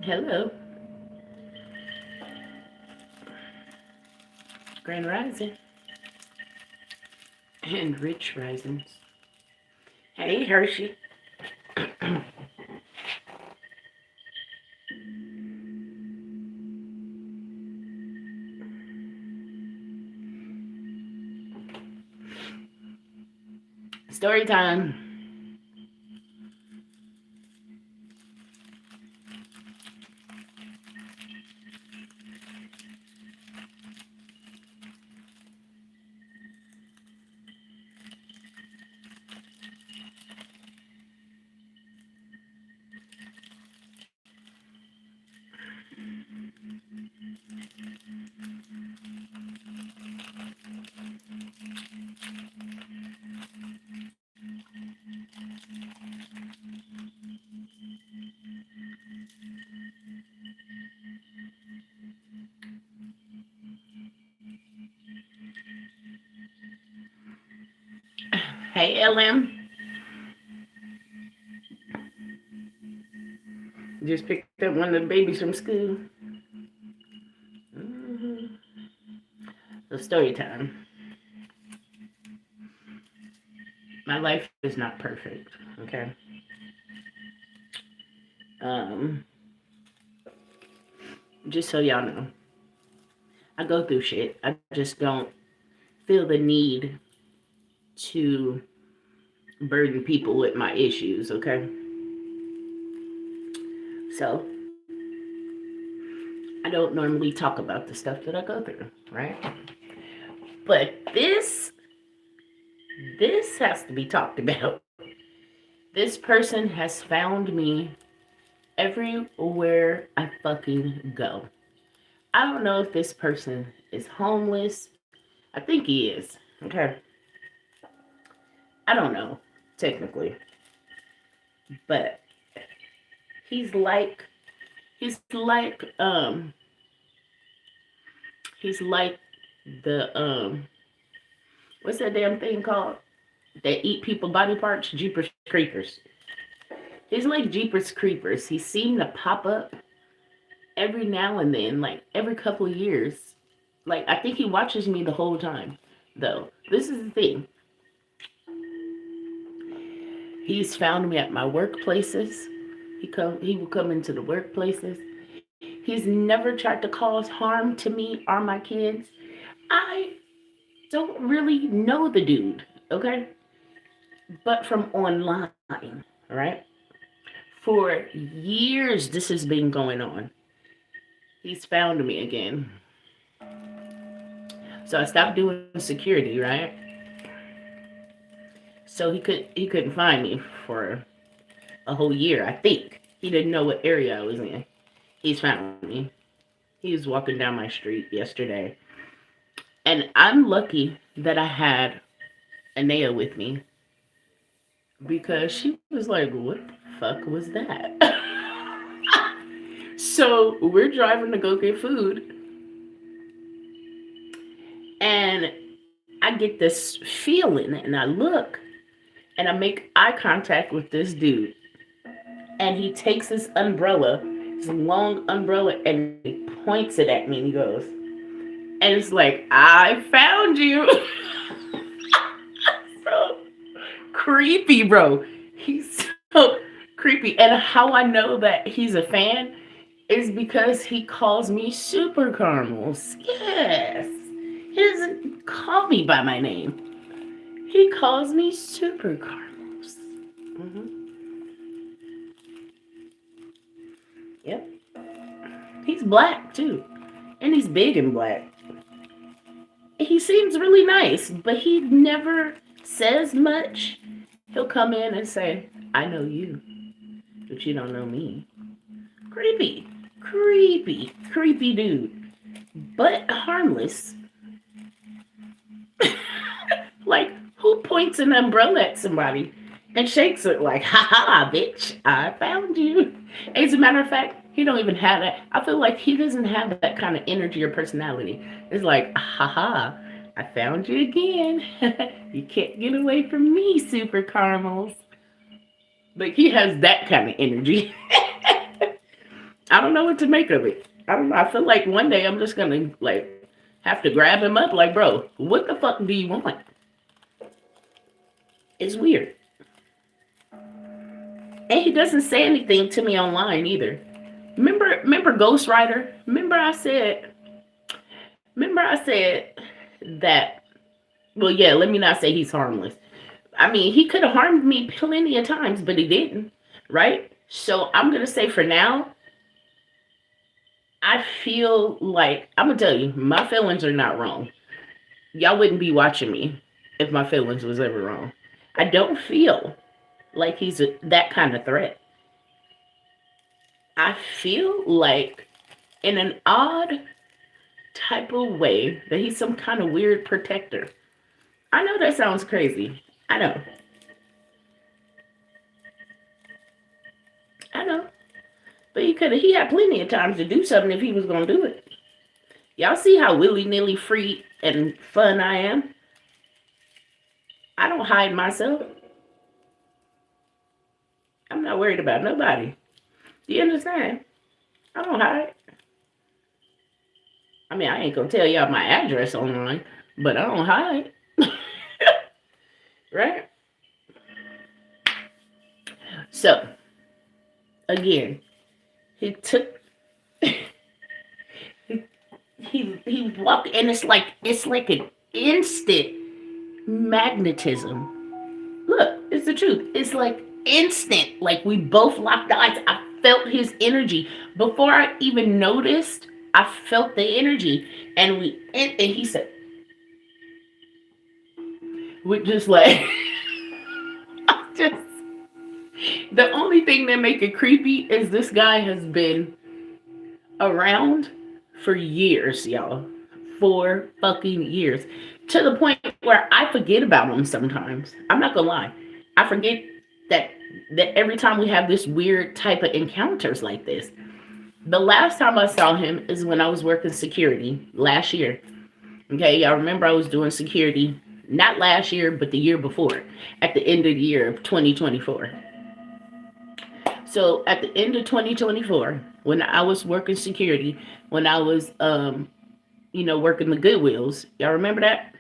Hello. Grand Rising. And Rich Risings. Hey, Hershey. Story time. Hey, LM. Just picked up one of the babies from school. So story time. My life is not perfect, okay? Just so y'all know, I go through shit. I just don't feel the need to burden people with my issues, okay? So, I don't normally talk about the stuff that I go through, right? But this has to be talked about. This person has found me everywhere I fucking go. I don't know if this person is homeless. I think he is. Okay. I don't know, technically. But he's like he's like he's like the what's that damn thing called? That eat people body parts? Jeepers Creepers. He's like Jeepers Creepers. He seemed to pop up every now and then, like every couple of years. Like I think he watches me the whole time. Though. This is the thing. He's found me at my workplaces. He will come into the workplaces. He's never tried to cause harm to me or my kids. I don't really know the dude, okay? But from online, right? For years, this has been going on. He's found me again. So I stopped doing security, right? So he couldn't find me for a whole year, I think. He didn't know what area I was in. He's found me. He was walking down my street yesterday. And I'm lucky that I had Anea with me because she was like, what the fuck was that? So we're driving to go get food. And I get this feeling and I look and I make eye contact with this dude. And he takes his umbrella, his long umbrella, and he points it at me and he goes, and it's like, I found you. So creepy, bro. He's so creepy. And how I know that he's a fan is because he calls me Super Caramels. Yes. He doesn't call me by my name. He calls me Super Caramels. Mm-hmm. Yep. He's black too. And he's big and black. He seems really nice, but he never says much. He'll come in and say, I know you, but you don't know me. Creepy, creepy, creepy dude. But harmless. Like, who points an umbrella at somebody and shakes it like, ha ha, bitch, I found you. As a matter of fact, he don't even have that. I feel like he doesn't have that kind of energy or personality. It's like, ha ha, I found you again. You can't get away from me, Super Caramels. But he has that kind of energy. I don't know what to make of it. I don't know. I feel like one day I'm just gonna like have to grab him up like, bro, what the fuck do you want? It's weird. And he doesn't say anything to me online either. Remember Ghost Rider? Remember I said that, well, yeah, let me not say he's harmless. I mean, he could have harmed me plenty of times, but he didn't, right? So I'm going to say for now, I feel like, I'm going to tell you, my feelings are not wrong. Y'all wouldn't be watching me if my feelings was ever wrong. I don't feel like he's that kind of threat. I feel like in an odd type of way that he's some kind of weird protector. I know that sounds crazy. I know. But he had plenty of times to do something if he was going to do it. Y'all see how willy-nilly free and fun I am? I don't hide myself. I'm not worried about nobody. Do you understand? I don't hide. I mean, I ain't gonna tell y'all my address online, but I don't hide. Right? So, again, he took he walked, and it's like an instant magnetism. Look, it's the truth. It's like instant. Like we both locked eyes. I felt his energy before I even noticed. I felt the energy, and he said, "We just like just." The only thing that make it creepy is this guy has been around for years, y'all. 4 fucking years. To the point where I forget about him sometimes. I'm not gonna lie. I forget that every time we have this weird type of encounters like this. The last time I saw him is when I was working security last year. Okay, y'all remember I was doing security not last year, but the year before, at the end of the year of 2024. So at the end of 2024, when I was working security, when I was working the Goodwills, y'all remember that?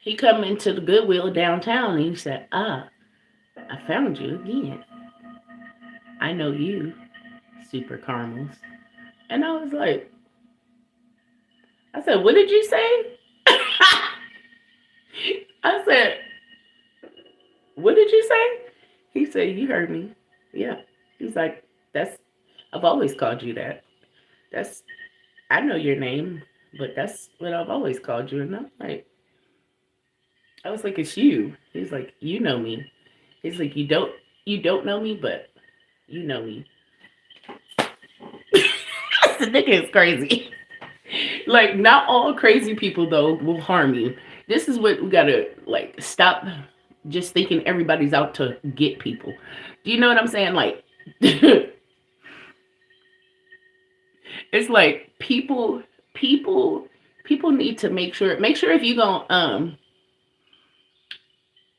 He come into the Goodwill downtown and he said, "Ah, I found you again. I know you, Super Caramels." And I was like, I said, "What did you say?" I said, "What did you say?" He said, "You heard me." Yeah. He's like, I've always called you that. That's, I know your name, but that's what I've always called you. And I was like, "It's you." He's like, "You know me." He's like, you don't know me, but you know me." The nigga is crazy. Like, not all crazy people though will harm you. This is what we gotta like stop just thinking everybody's out to get people. Do you know what I'm saying? Like it's like people need to make sure if you gonna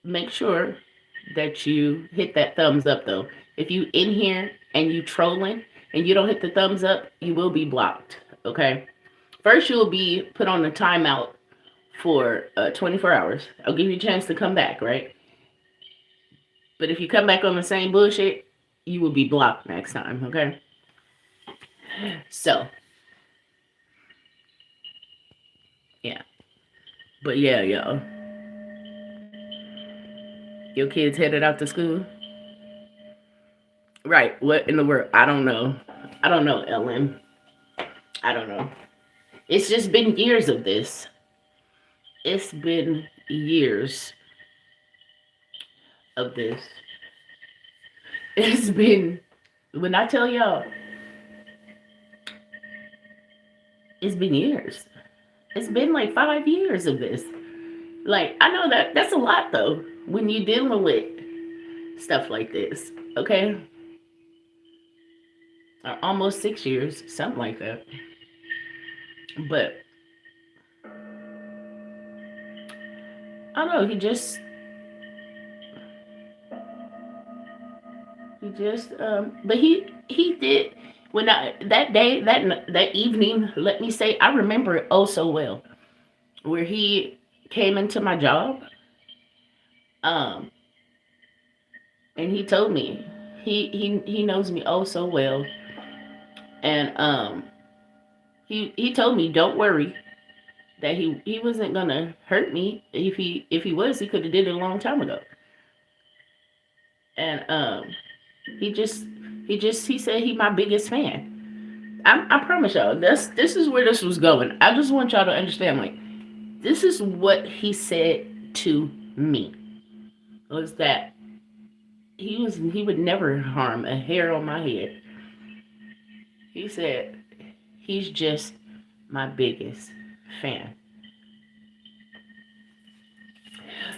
make sure that you hit that thumbs up though. If you in here and you trolling and you don't hit the thumbs up, you will be blocked. Okay. First, you'll be put on a timeout for 24 hours. I'll give you a chance to come back, right? But if you come back on the same bullshit, you will be blocked next time, okay? So, yeah. But yeah, y'all. Your kids headed out to school? Right. What in the world? I don't know. I don't know, Ellen. I don't know. It's just been years of this. It's been years of this. It's been, when I tell y'all, it's been years. It's been like 5 years of this. Like, I know that's a lot though when you're dealing with stuff like this, okay? Almost 6 years, something like that. But I don't know. But he did when I that day that evening. Let me say, I remember it oh so well, where he came into my job, um, and he told me he knows me oh so well, and he told me don't worry that he wasn't gonna hurt me. If he was, he could have did it a long time ago. And he just he said he my biggest fan. I promise y'all this is where this was going. I just want y'all to understand, like, this is what he said to me, was that he would never harm a hair on my head. He said he's just my biggest fan.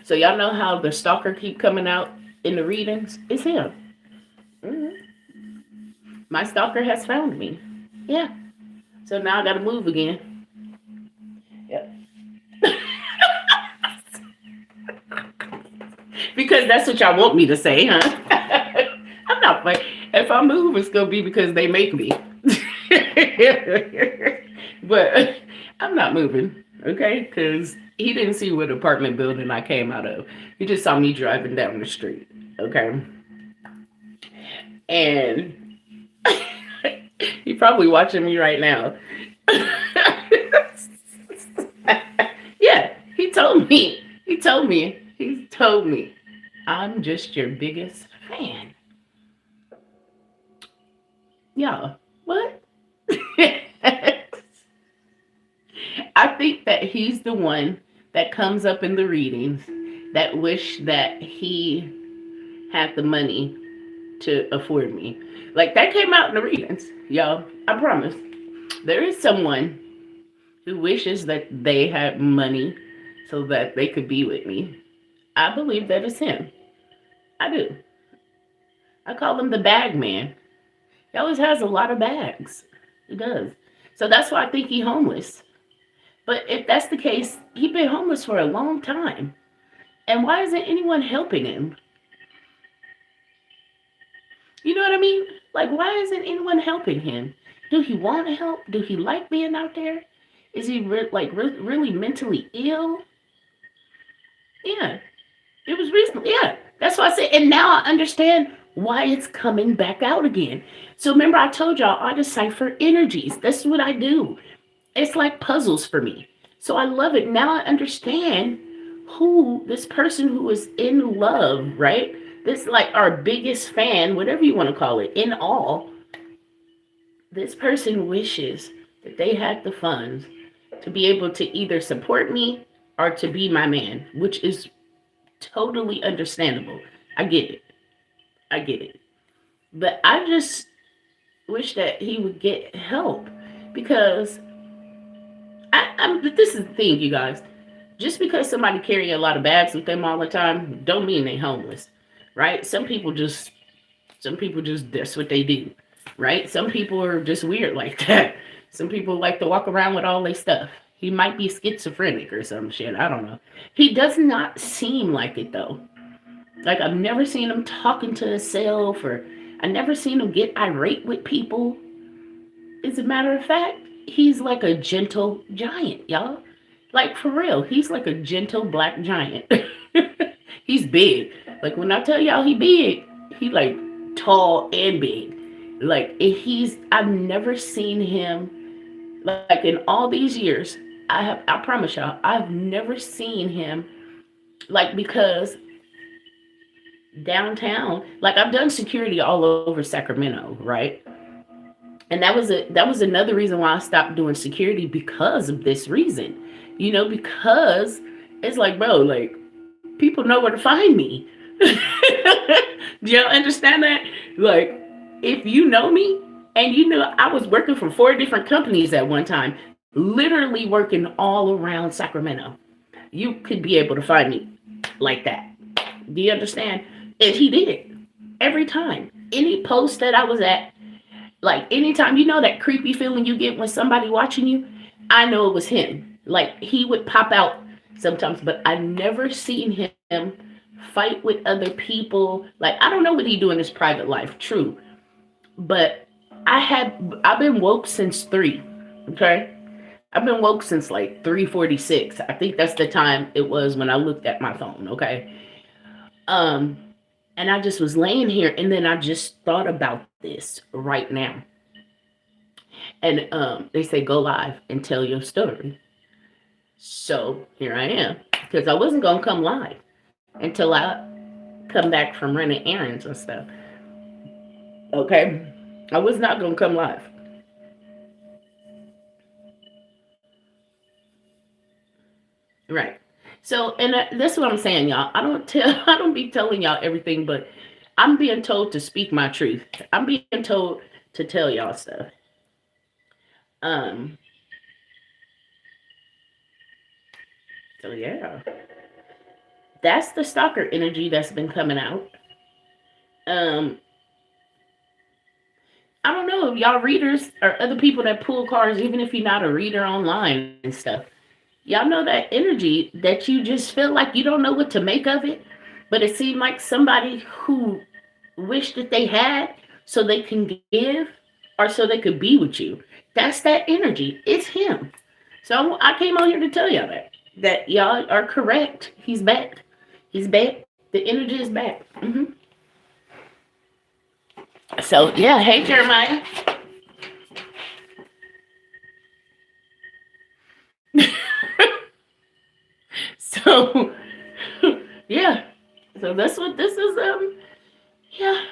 So y'all know how the stalker keep coming out in the readings? It's him. Mm-hmm. My stalker has found me. Yeah. So now I gotta move again. Yep. Because that's what y'all want me to say, huh? I'm not like, if I move, it's gonna be because they make me. But I'm not moving, okay? Because he didn't see what apartment building I came out of. He just saw me driving down the street, okay? And he probably watching me right now. Yeah, he told me, I'm just your biggest fan. Yeah, what? I think that he's the one that comes up in the readings that wish that he had the money to afford me. Like, that came out in the readings, y'all. I promise. There is someone who wishes that they had money so that they could be with me. I believe that is him. I do. I call him the bag man. He always has a lot of bags. He does. So that's why I think he's homeless. But if that's the case, he's been homeless for a long time. And why isn't anyone helping him? You know what I mean? Like, why isn't anyone helping him? Do he want help? Do he like being out there? Is he really mentally ill? Yeah, it was recently. Yeah, that's why I said. And now I understand why it's coming back out again. So remember, I told y'all I decipher energies. That's what I do. It's like puzzles for me. So I love it. Now I understand who this person who is in love, right? This like our biggest fan, whatever you want to call it, in all. This person wishes that they had the funds to be able to either support me or to be my man, which is totally understandable. I get it. I get it. But I just wish that he would get help because this is the thing, you guys. Just because somebody carry a lot of bags with them all the time, don't mean they homeless, right? Some people just, that's what they do, right? Some people are just weird like that. Some people like to walk around with all their stuff. He might be schizophrenic or some shit. I don't know. He does not seem like it though. Like I've never seen him talking to himself or I never seen him get irate with people. As a matter of fact, he's like a gentle giant, y'all. Like for real, he's like a gentle black giant. He's big. Like when I tell y'all he big, he like tall and big. Like I've never seen him like in all these years. I promise y'all, I've never seen him like because downtown, like I've done security all over Sacramento, right? And that was another reason why I stopped doing security because of this reason. You know, because it's like, bro, like people know where to find me. Do y'all understand that? Like, if you know me and you know I was working for 4 different companies at one time, literally working all around Sacramento, you could be able to find me like that. Do you understand? And he did every time. Any post that I was at, like anytime, you know that creepy feeling you get when somebody watching you, I know it was him. Like he would pop out sometimes, but I never seen him fight with other people. Like I don't know what he do in his private life, true. But I've been woke since 3. Okay. I've been woke since like 3:46. I think that's the time it was when I looked at my phone. Okay. And I just was laying here and then I just thought about this right now. And they say go live and tell your story. So here I am. Because I wasn't gonna come live until I come back from running errands and stuff. Okay. I was not gonna come live. Right. So, and that's what I'm saying, y'all. I don't be telling y'all everything, but I'm being told to speak my truth. I'm being told to tell y'all stuff. So yeah, that's the stalker energy that's been coming out. I don't know if y'all readers or other people that pull cards, even if you're not a reader online and stuff. Y'all know that energy that you just feel like you don't know what to make of it, but it seemed like somebody who wished that they had so they can give or so they could be with you. That's that energy. It's him. So I came on here to tell y'all that y'all are correct. He's back. He's back. The energy is back. So yeah, hey Jeremiah. So yeah, so that's what this is. Yeah,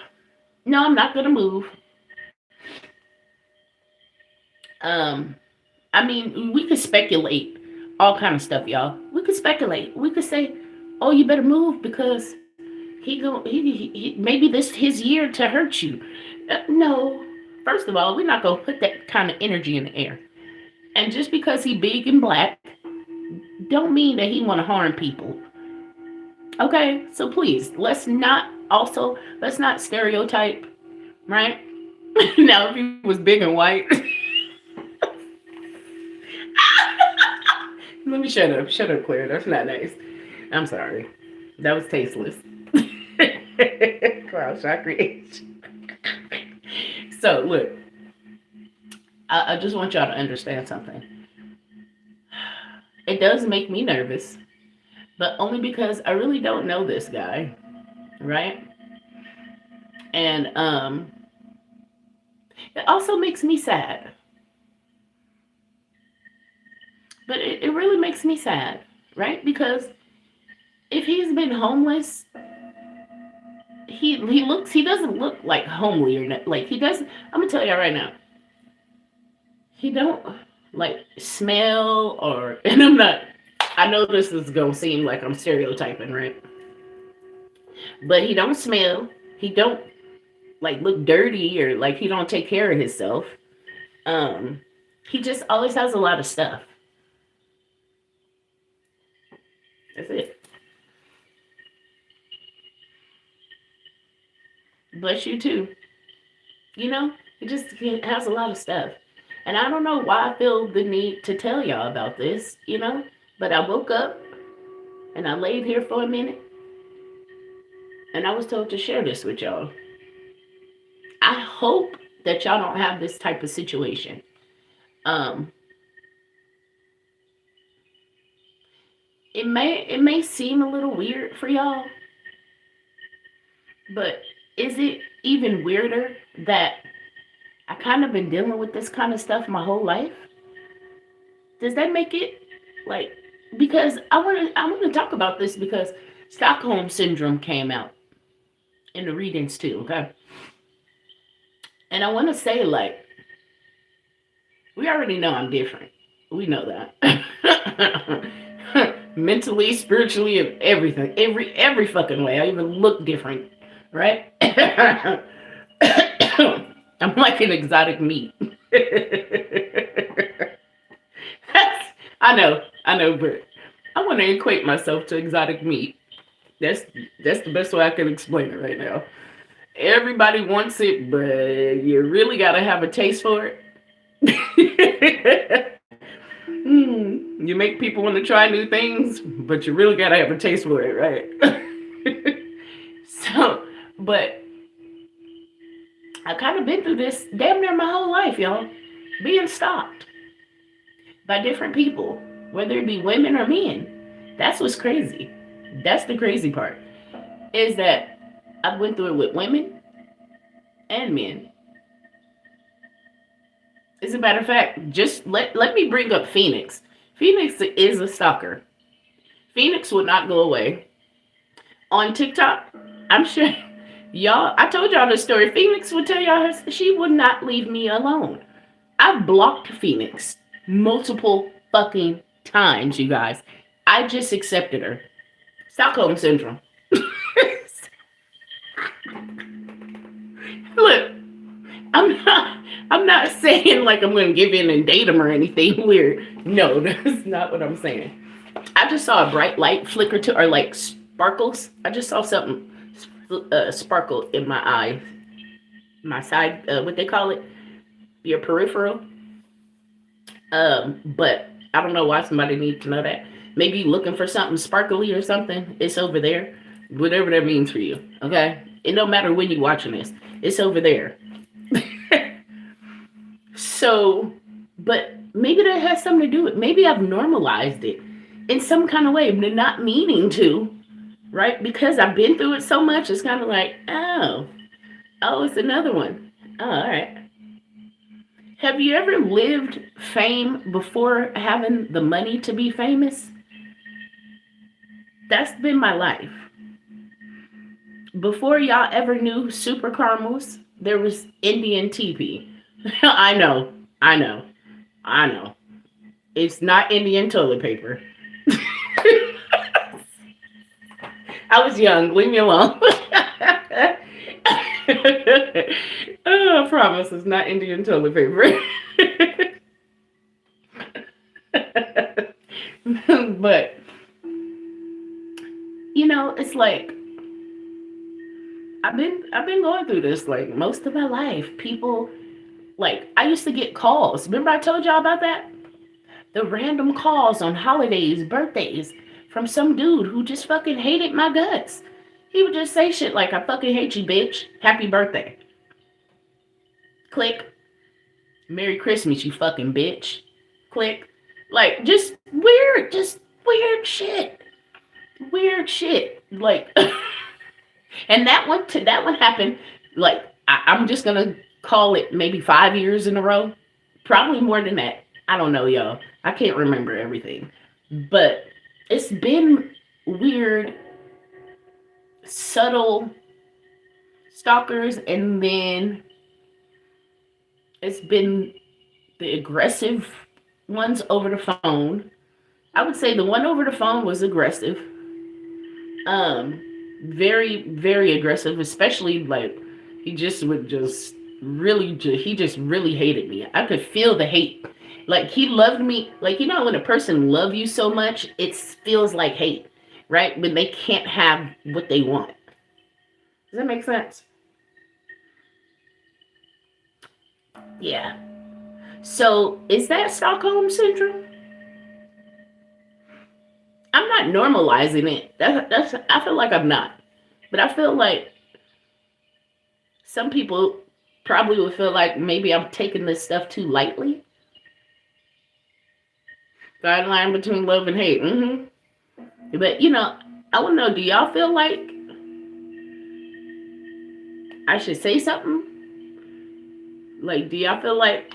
no, I'm not gonna move. I mean, we could speculate all kind of stuff, y'all. We could speculate. We could say, oh, you better move because he maybe this his year to hurt you. No, First of all, we're not gonna put that kind of energy in the air. And just because he big and black, don't mean that he want to harm people. Okay, so please, let's not stereotype, right? Now, if he was big and white, let me shut up, Claire. That's not nice. I'm sorry, that was tasteless. Crowd shot creation. So look, I just want y'all to understand something. It does make me nervous, but only because I really don't know this guy, right? And it also makes me sad. But it really makes me sad, right? Because if he's been homeless, he doesn't look like homely or not, like he doesn't. I'm gonna tell you right now, he don't like smell or, and I know this is gonna seem like I'm stereotyping, right? But he don't smell. He don't like look dirty or like he don't take care of himself. He just always has a lot of stuff. That's it. Bless you too. You know, he has a lot of stuff. And I don't know why I feel the need to tell y'all about this, you know, but I woke up and I laid here for a minute and I was told to share this with y'all. I hope that y'all don't have this type of situation. It may seem a little weird for y'all, but is it even weirder that I kind of been dealing with this kind of stuff my whole life? Does that make it like, because I want to talk about this because Stockholm syndrome came out in the readings too, okay? And I want to say, like, we already know I'm different. We know that. Mentally, spiritually, and everything. Every fucking way. I even look different, right? I'm like an exotic meat. I know, but I want to equate myself to exotic meat. That's the best way I can explain it right now. Everybody wants it, but you really gotta have a taste for it. You make people want to try new things, but you really gotta have a taste for it, right? So, but I kind of been through this damn near my whole life, y'all. Being stalked by different people, whether it be women or men. That's what's crazy. That's the crazy part, is that I went through it with women and men. As a matter of fact, just let me bring up Phoenix. Phoenix is a stalker. Phoenix will not go away. On TikTok, I'm sure y'all, I told y'all the story. Phoenix would tell y'all she would not leave me alone. I've blocked Phoenix multiple fucking times, you guys. I just accepted her. Stockholm syndrome. Look, I'm not saying like I'm gonna give in and date him or anything weird. No, that's not what I'm saying. I just saw a bright light flicker to, or like sparkles. I just saw something sparkle in my eye, my side, what they call it, your peripheral. But I don't know why somebody needs to know that. Maybe looking for something sparkly or something. It's over there. Whatever that means for you. Okay? It don't matter when you're watching this. It's over there. So, but maybe that has something to do with, maybe I've normalized it in some kind of way, but not meaning to, right? Because I've been through it so much, it's kind of like, oh, it's another one. Oh, all right. Have you ever lived fame before having the money to be famous? That's been my life. Before y'all ever knew super caramels, there was Indian TP. I know. It's not Indian toilet paper. I was young. Leave me alone. Oh, I promise it's not Indian toilet paper. But you know, it's like I've been going through this like most of my life. People like I used to get calls. Remember I told y'all about that? The random calls on holidays, birthdays from some dude who just fucking hated my guts. He would just say shit like, I fucking hate you, bitch. Happy birthday. Click. Merry Christmas, you fucking bitch. Click. Like, just weird shit. Weird shit. Like, and that one happened, like, I'm just gonna call it maybe 5 years in a row. Probably more than that. I don't know, y'all. I can't remember everything. But it's been weird, subtle stalkers, and then it's been the aggressive ones over the phone. I would say the one over the phone was aggressive. Very, very aggressive, especially like he just would just really, he just really hated me. I could feel the hate. Like he loved me. Like, you know, when a person loves you so much, it feels like hate, right? When they can't have what they want. Does that make sense? Yeah. So is that Stockholm Syndrome? I'm not normalizing it. That's I feel like I'm not. But I feel like some people probably would feel like maybe I'm taking this stuff too lightly. Fine line between love and hate. But you know, I want to know, do y'all feel like I should say something? Like, do y'all feel like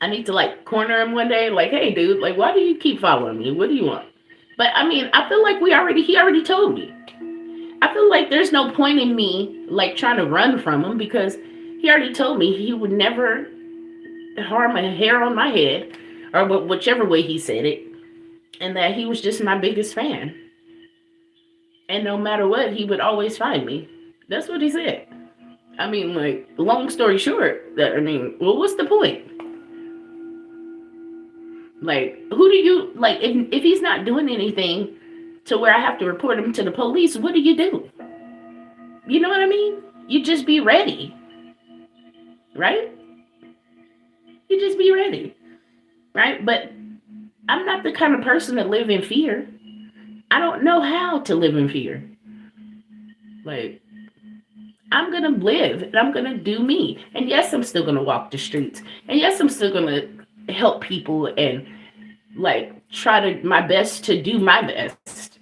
I need to like corner him one day? Like, hey dude, like why do you keep following me? What do you want? But I mean, I feel like he already told me. I feel like there's no point in me like trying to run from him because he already told me he would never harm a hair on my head, or whichever way he said it, and that he was just my biggest fan. And no matter what, he would always find me. That's what he said. I mean, like, long story short, well, what's the point? Like, who do you, like, if he's not doing anything to where I have to report him to the police, what do? You know what I mean? You just be ready, right? You just be ready, right? But I'm not the kind of person to live in fear. I don't know how to live in fear. Like, I'm going to live and I'm going to do me. And yes, I'm still going to walk the streets. And yes, I'm still going to help people and like try my best to do my best.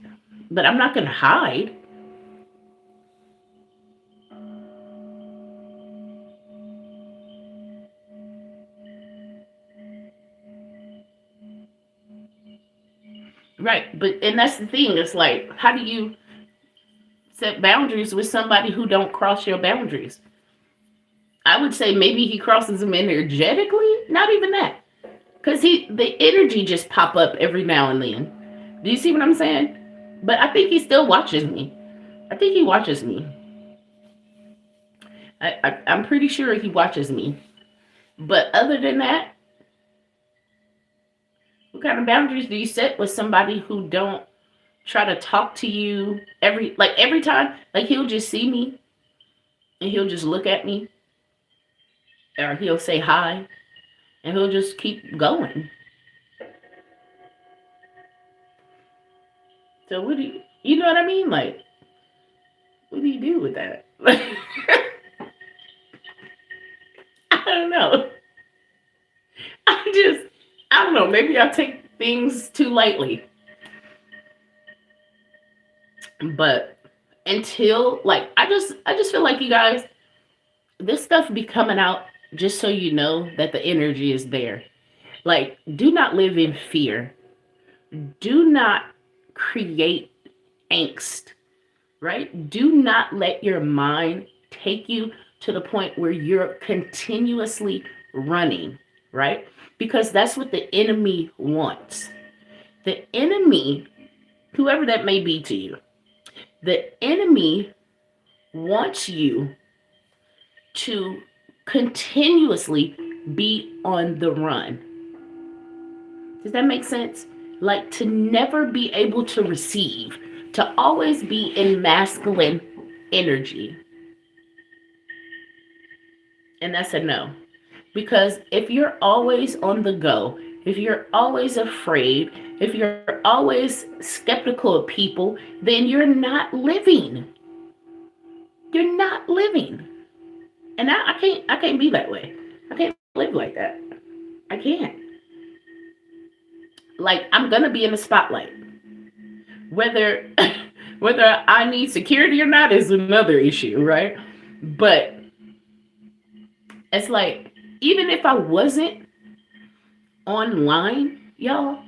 But I'm not going to hide. Right. And that's the thing. It's like, how do you set boundaries with somebody who don't cross your boundaries? I would say maybe he crosses them energetically. Not even that. Because the energy just pop up every now and then. Do you see what I'm saying? But I think he still watches me. I think he watches me. I'm pretty sure he watches me. But other than that, what kind of boundaries do you set with somebody who don't try to talk to you every time? Like, he'll just see me and he'll just look at me, or he'll say hi and he'll just keep going. So what do you know what I mean? Like, what do you do with that? I don't know. I don't know. Maybe I take things too lightly. But until like, I just feel like, you guys, this stuff be coming out just so you know that the energy is there. Like, do not live in fear. Do not create angst, right? Do not let your mind take you to the point where you're continuously running, right? Because that's what the enemy wants. The enemy, whoever that may be to you, the enemy wants you to continuously be on the run. Does that make sense? Like to never be able to receive, to always be in masculine energy. And that's a no. Because if you're always on the go, if you're always afraid, if you're always skeptical of people, then you're not living. You're not living. And I can't be that way. I can't live like that. I can't. Like I'm gonna be in the spotlight. Whether whether I need security or not is another issue, right? But it's like even if I wasn't online, y'all,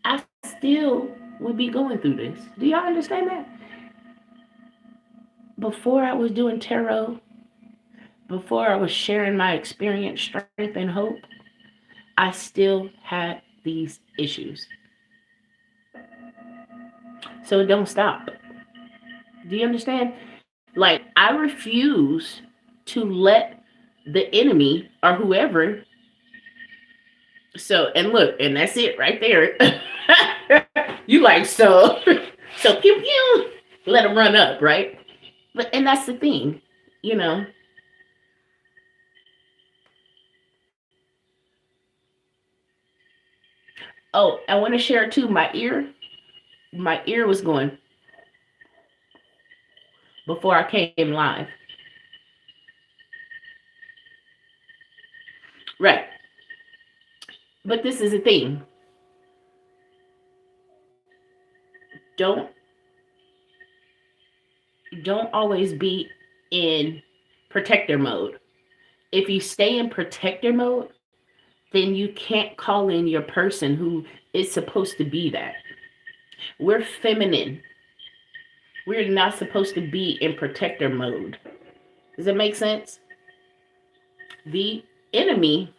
I still would be going through this. Do y'all understand that? Before I was doing tarot, before I was sharing my experience, strength, and hope, I still had these issues. So it don't stop. Do you understand? Like, I refuse to let the enemy or whoever. So, and look, and that's it right there. You like, so pew pew, let them run up, right? But, and that's the thing, you know. Oh, I want to share too, my ear was going before I came live. Right. But this is the thing. Don't always be in protector mode. If you stay in protector mode, then you can't call in your person who is supposed to be that. We're feminine. We're not supposed to be in protector mode. Does that make sense? The enemy,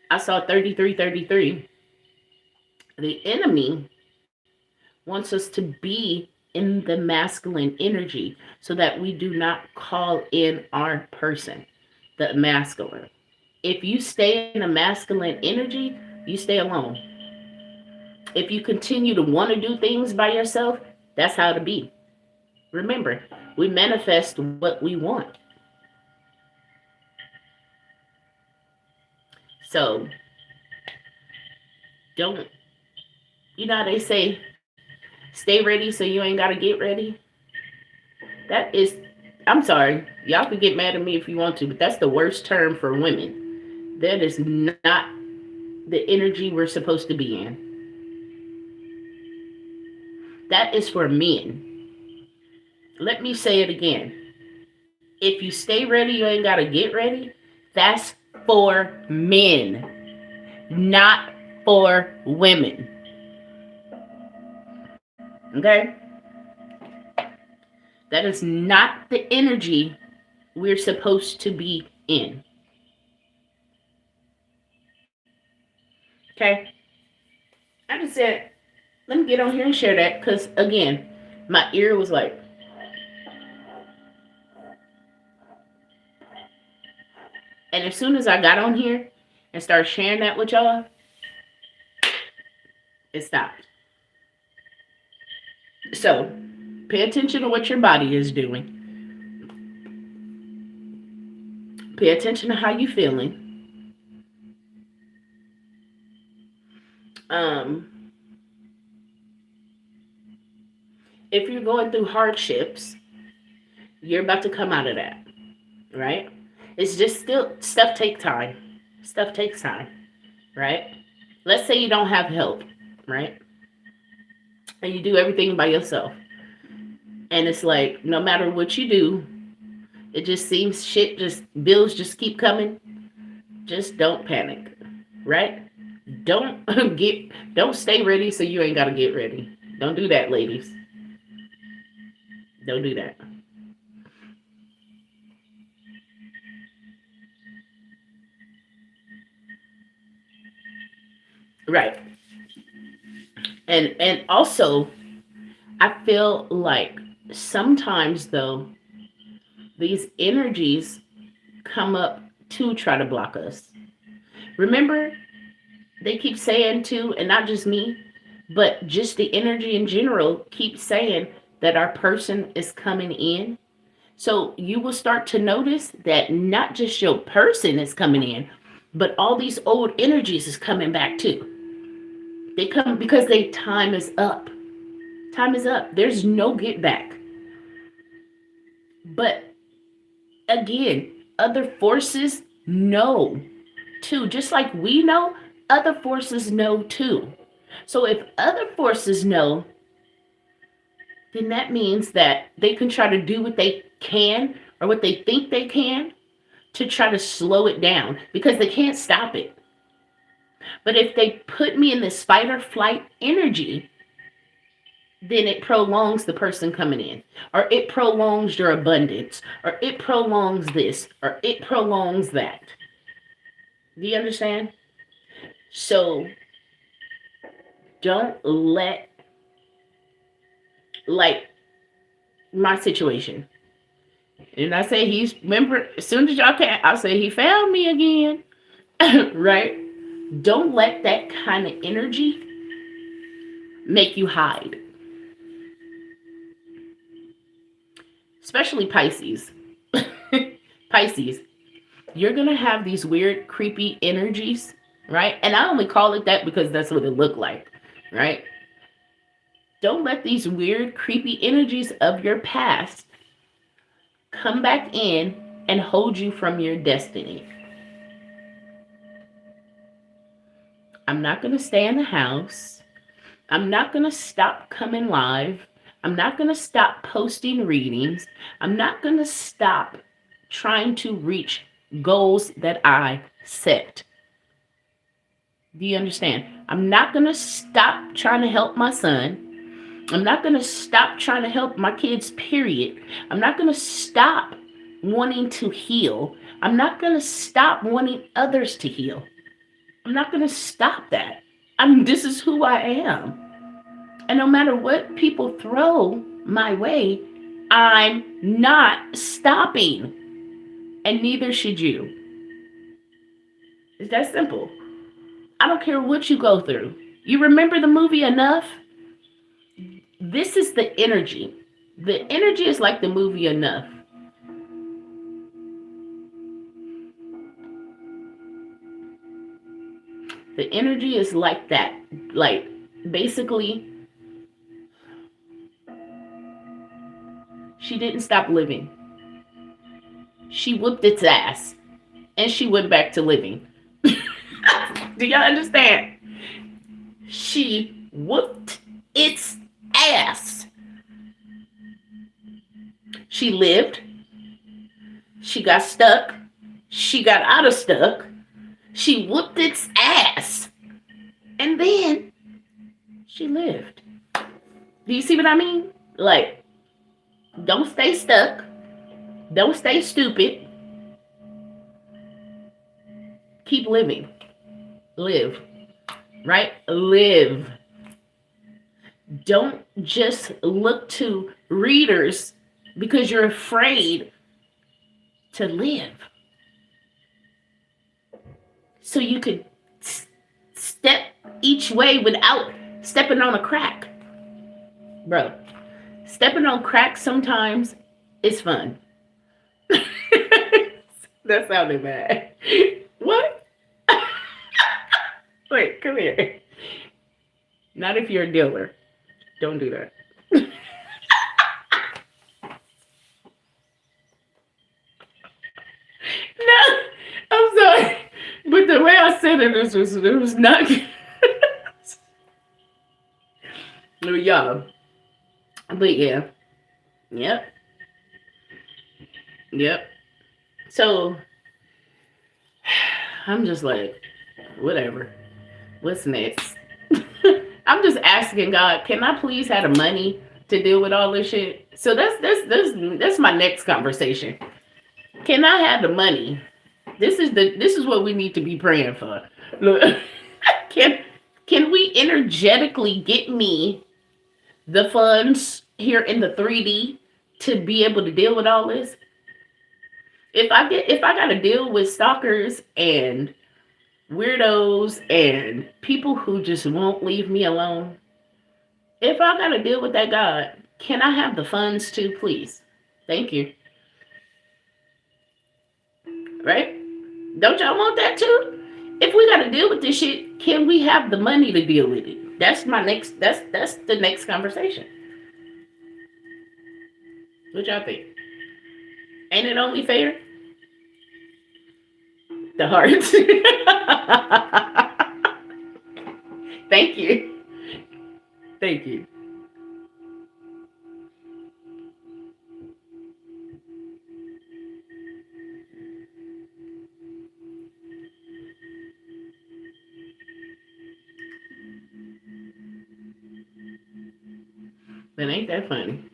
I saw 3333. The enemy wants us to be in the masculine energy so that we do not call in our person, the masculine. If you stay in the masculine energy, you stay alone. If you continue to want to do things by yourself, that's how to be. Remember, we manifest what we want. So, don't, you know how they say, stay ready so you ain't got to get ready? That is, I'm sorry, y'all can get mad at me if you want to, but that's the worst term for women. That is not the energy we're supposed to be in. That is for men. Let me say it again. If you stay ready, you ain't got to get ready. That's for men, not for women. Okay? That is not the energy we're supposed to be in. Okay? I just said, let me get on here and share that because, again, my ear was like, and as soon as I got on here and started sharing that with y'all, it stopped. So, pay attention to what your body is doing. Pay attention to how you're feeling. If you're going through hardships, you're about to come out of that, right? It's just still, stuff takes time. Stuff takes time, right? Let's say you don't have help, right? And you do everything by yourself. And it's like, no matter what you do, it just seems bills just keep coming. Just don't panic, right? Don't stay ready so you ain't got to get ready. Don't do that, ladies. Don't do that. Right. And also, I feel like Sometimes, though, these energies come up to try to block us. Remember, they keep saying too, and not just me, but just the energy in general keeps saying that our person is coming in. So you will start to notice that not just your person is coming in, but all these old energies is coming back too. They come because they time is up. Time is up. There's no get back. But again, other forces know too. Just like we know, other forces know too. So if other forces know, then that means that they can try to do what they can or what they think they can to try to slow it down because they can't stop it. But if they put me in this fight or flight energy, then it prolongs the person coming in, or it prolongs your abundance, or it prolongs this, or it prolongs that. Do you understand? So don't let, like my situation. And I say remember, as soon as y'all can, I'll say he found me again. Right? Don't let that kind of energy make you hide. Especially Pisces. Pisces, you're going to have these weird, creepy energies, right? And I only call it that because that's what it looked like, right? Don't let these weird, creepy energies of your past come back in and hold you from your destiny. I'm not going to stay in the house. I'm not going to stop coming live. I'm not going to stop posting readings. I'm not going to stop trying to reach goals that I set. Do you understand? I'm not going to stop trying to help my son. I'm not going to stop trying to help my kids, period. I'm not going to stop wanting to heal. I'm not going to stop wanting others to heal. I'm not going to stop that. This is who I am. And no matter what people throw my way, I'm not stopping. And neither should you. It's that simple. I don't care what you go through. You remember the movie Enough? This is the energy. The energy is like the movie Enough. The energy is like that. Like, basically, she didn't stop living. She whooped its ass. And she went back to living. Do y'all understand? She whooped its ass. She lived. She got stuck. She got out of stuck. She whooped its ass. And then she lived. Do you see what I mean? Like, don't stay stuck. Don't stay stupid. Keep living. Live. Right? Live. Don't just look to readers because you're afraid to live. So you could step each way without stepping on a crack. Bro, stepping on crack sometimes is fun. That sounded bad. What? Wait, come here. Not if you're a dealer. Don't do that. No, I'm sorry. But the way I said it was not good. Y'all. But yeah. Yep. Yep. So I'm just like, whatever. What's next? I'm just asking God, can I please have the money to deal with all this shit? So that's my next conversation. Can I have the money? This is what we need to be praying for. Look, can we energetically get me the funds here in the 3D to be able to deal with all this. If I got to deal with stalkers and weirdos and people who just won't leave me alone, if I got to deal with that God, can I have the funds too, please? Thank you. Right? Don't y'all want that too? If we got to deal with this shit, can we have the money to deal with it? That's the next conversation. What y'all think? Ain't it only fair? The hearts. Thank you. Thank you. But ain't that funny?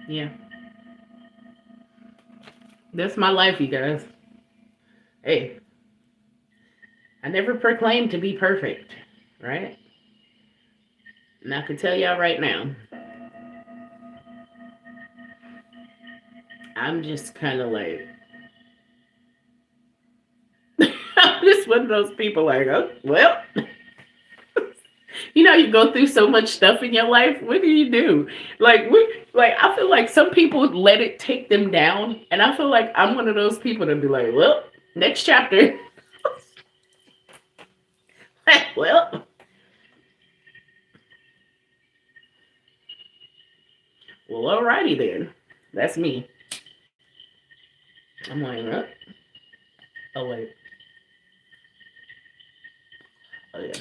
Yeah. That's my life, you guys. Hey, I never proclaimed to be perfect, right? And I can tell y'all right now, I'm just kind of like, I'm just one of those people like, oh, well, you know, you go through so much stuff in your life. What do you do? Like, I feel like some people let it take them down. And I feel like I'm one of those people that be like, well, next chapter. Well, alrighty then. That's me. I'm like, huh? Oh, wait. Oh, yeah.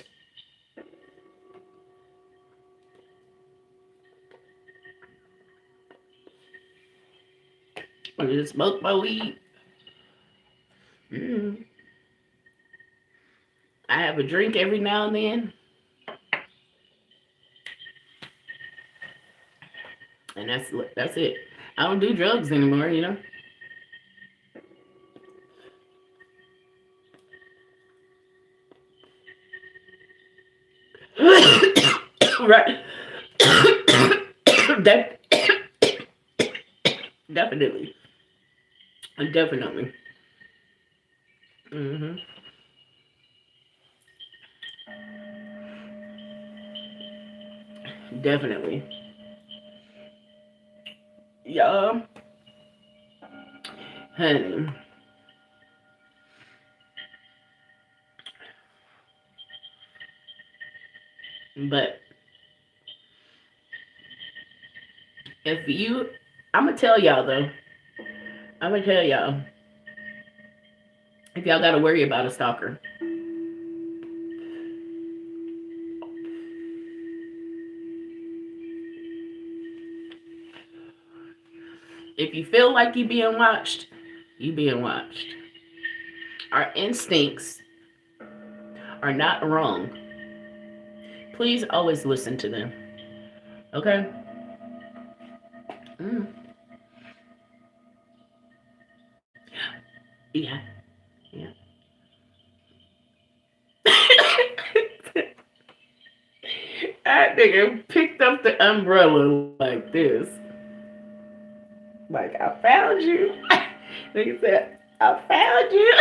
I just smoke my weed. I have a drink every now and then. And that's it. I don't do drugs anymore, you know? Right. Definitely. Definitely. Mm-hmm. Definitely. Yeah. Honey. But if you, I'm going to tell y'all though, I'm going to tell y'all, if y'all got to worry about a stalker, if you feel like you being watched, you being watched. Our instincts are not wrong. Please always listen to them. Okay? Mm. Yeah. Yeah. That nigga picked up the umbrella like this. Like, I found you. Nigga said, I found you.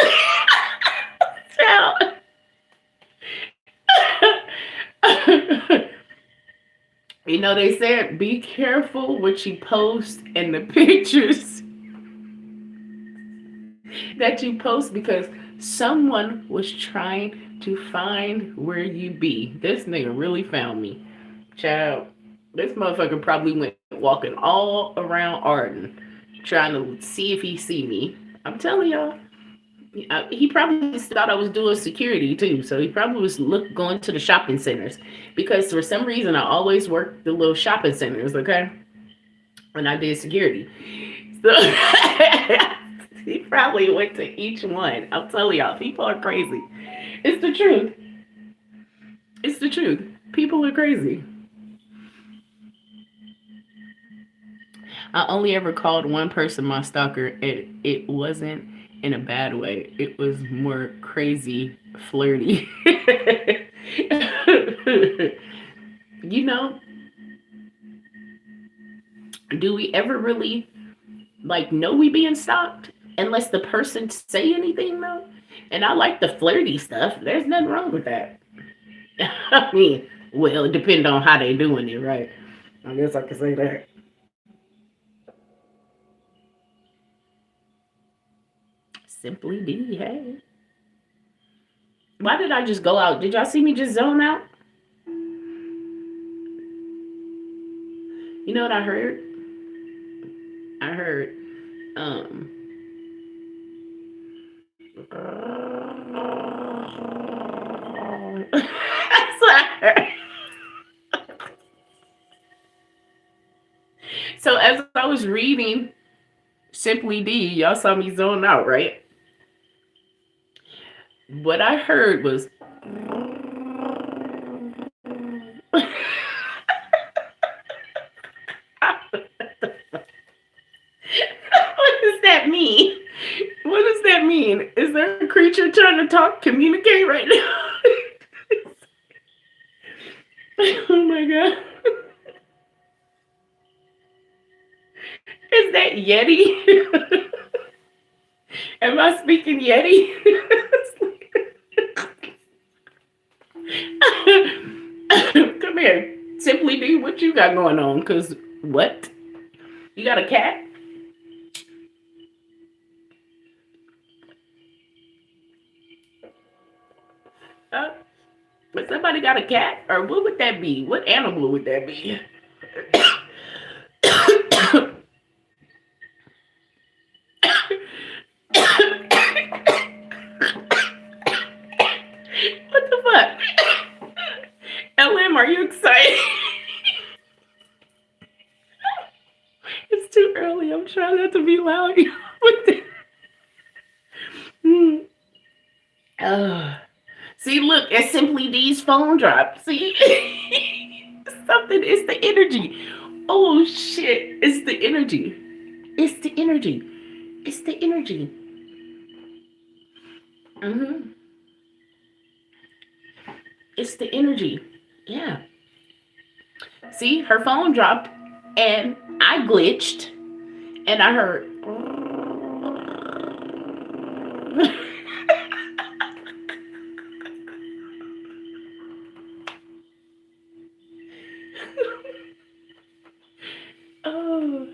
You know, they said, be careful what you post and the pictures that you post because someone was trying to find where you be. This nigga really found me. Child, this motherfucker probably went walking all around Arden trying to see if he see me. I'm telling y'all. He probably thought I was doing security too, so he probably was going to the shopping centers because for some reason I always worked the little shopping centers, okay? When I did security, so he probably went to each one. I'm telling y'all, people are crazy. It's the truth. It's the truth. People are crazy. I only ever called one person my stalker, and it wasn't in a bad way. It was more crazy, flirty. You know, do we ever really like know we being stalked unless the person say anything though? And I like the flirty stuff. There's nothing wrong with that. I mean, well, it depends on how they doing it, right? I guess I can say that. Simply D, hey. Why did I just go out? Did y'all see me just zone out? You know what I heard? I heard, um, that's what I heard. So as I was reading Simply D, y'all saw me zone out, right? What I heard was what does that mean? What does that mean? Is there a creature trying to talk, communicate right now? Oh my god. Is that Yeti? Am I speaking Yeti? Come here. Simply D, what you got going on? Cause what? You got a cat? But somebody got a cat? Or what would that be? What animal would that be? What the fuck? LM, are you excited? It's too early. I'm trying not to be loud. See, look, it's Simply D's phone dropped. See? Something, it's the energy. Oh shit, it's the energy. It's the energy. It's the energy. Mm-hmm. It's the energy. Yeah. See, her phone dropped and I glitched and I heard. Oh,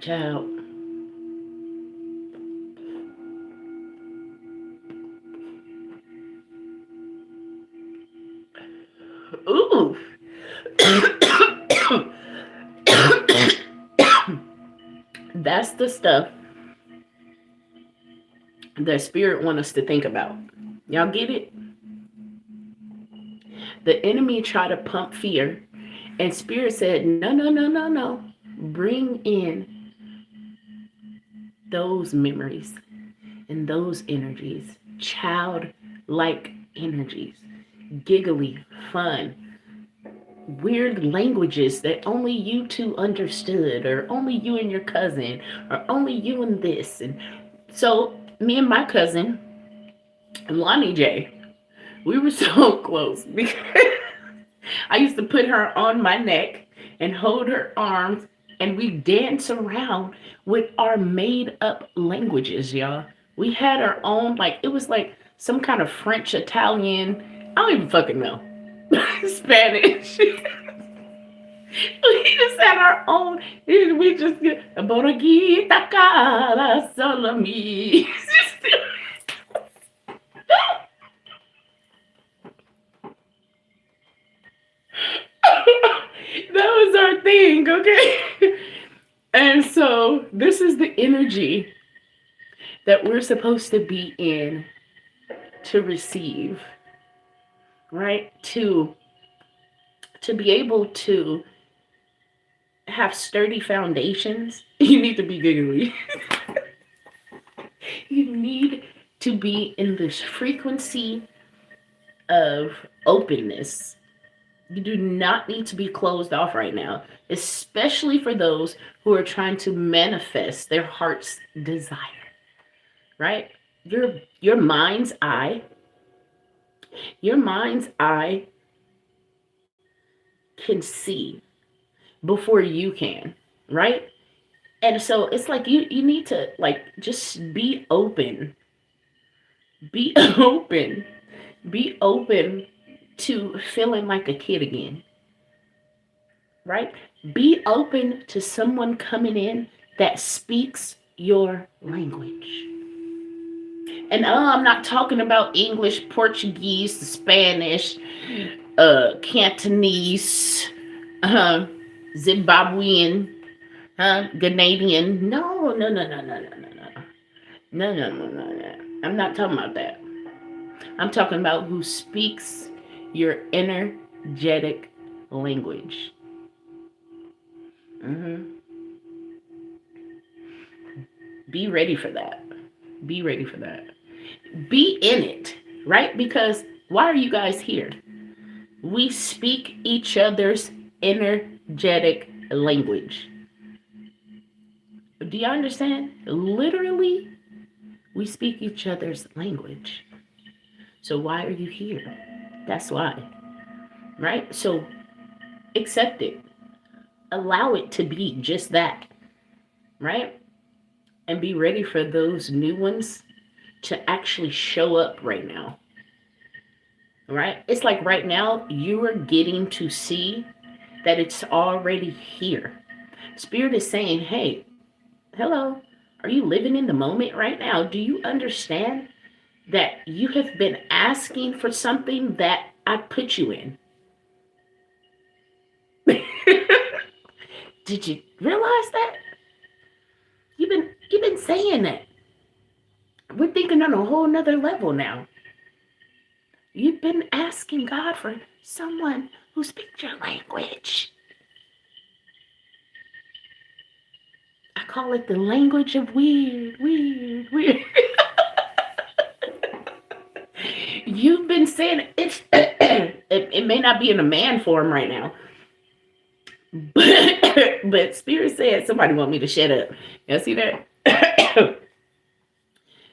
child. Ooh. That's the stuff that spirit want us to think about. Y'all get it? The enemy tried to pump fear, and spirit said, no, no, no, no, no. Bring in those memories and those energies, childlike energies, giggly, fun, weird languages that only you two understood, or only you and your cousin, or only you and this. And so me and my cousin, Lonnie J, we were so close because I used to put her on my neck and hold her arms, and we dance around with our made up languages, y'all. We had our own, like, it was like some kind of French, Italian, I don't even fucking know, Spanish. We just had our own, we just get, Borogita cara solo mi. That was our thing, okay? And so this is the energy that we're supposed to be in to receive, right? To be able to have sturdy foundations, you need to be giggly. You need to be in this frequency of openness, You do not need to be closed off right now, especially for those who are trying to manifest their heart's desire, right? Your mind's eye, your mind's eye can see before you can, right? And so it's like you need to like just be open. Be open. Be open to feeling like a kid again, right? Be open to someone coming in that speaks your language. And I'm not talking about English, Portuguese, Spanish, Cantonese, Zimbabwean, Ghanaian. No, no, no, no, no, no, no, no. No, no, no, no, no. I'm not talking about that. I'm talking about who speaks your energetic language. Be ready for that. Be ready for that. Be in it, right? Because why are you guys here? We speak each other's energetic language. Do you understand? Literally, we speak each other's language. So why are you here? That's why, right? So accept it. Allow it to be just that, right? And be ready for those new ones to actually show up right now. Right? It's like right now you are getting to see that it's already here. Spirit is saying, hey, hello, are you living in the moment right now? Do you understand that you have been asking for something that I put you in? Did you realize that? You've been saying that. We're thinking on a whole nother level now. You've been asking God for someone who speaks your language. I call it the language of weird. You've been saying it may not be in a man form right now. But Spirit said, somebody want me to shut up. Y'all see that?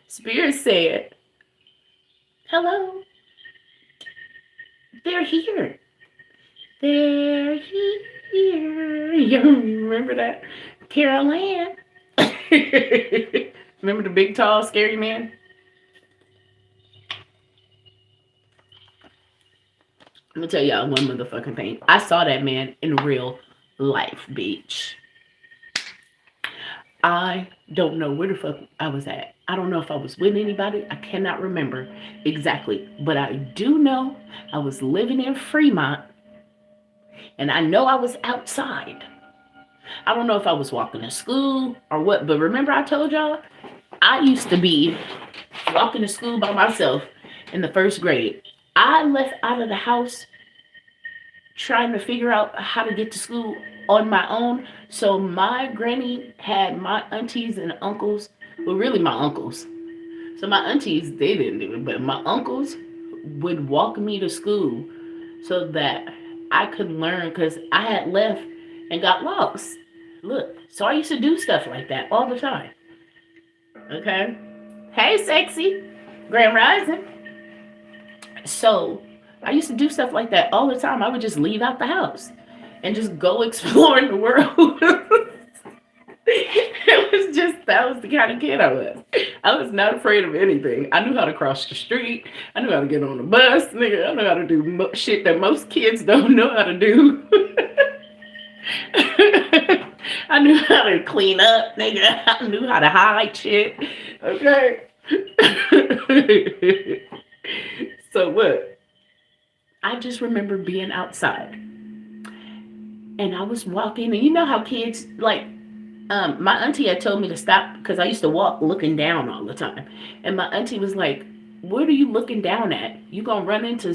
Spirit said, hello. They're here. They're here. You remember that? Carol Ann. Remember the big, tall, scary man? I'm gonna tell y'all one motherfucking thing. I saw that man in real life, bitch. I don't know where the fuck I was at. I don't know if I was with anybody. I cannot remember exactly. But I do know I was living in Fremont. And I know I was outside. I don't know if I was walking to school or what. But remember I told y'all, I used to be walking to school by myself in the first grade. I left out of the house trying to figure out how to get to school on my own. So my granny had my aunties and uncles, well, really my uncles. So my aunties, they didn't do it, but my uncles would walk me to school so that I could learn, because I had left and got lost. Look, so I used to do stuff like that all the time. Okay? Hey, sexy. Grand Rising. So I used to do stuff like that all the time. I would just leave out the house and just go exploring the world. That was the kind of kid I was. I was not afraid of anything. I knew how to cross the street. I knew how to get on the bus, nigga. I knew how to do shit that most kids don't know how to do. I knew how to clean up, nigga. I knew how to hide shit. Okay. So what? I just remember being outside. And I was walking, and you know how kids, like, my auntie had told me to stop because I used to walk looking down all the time. And my auntie was like, what are you looking down at? You're gonna run into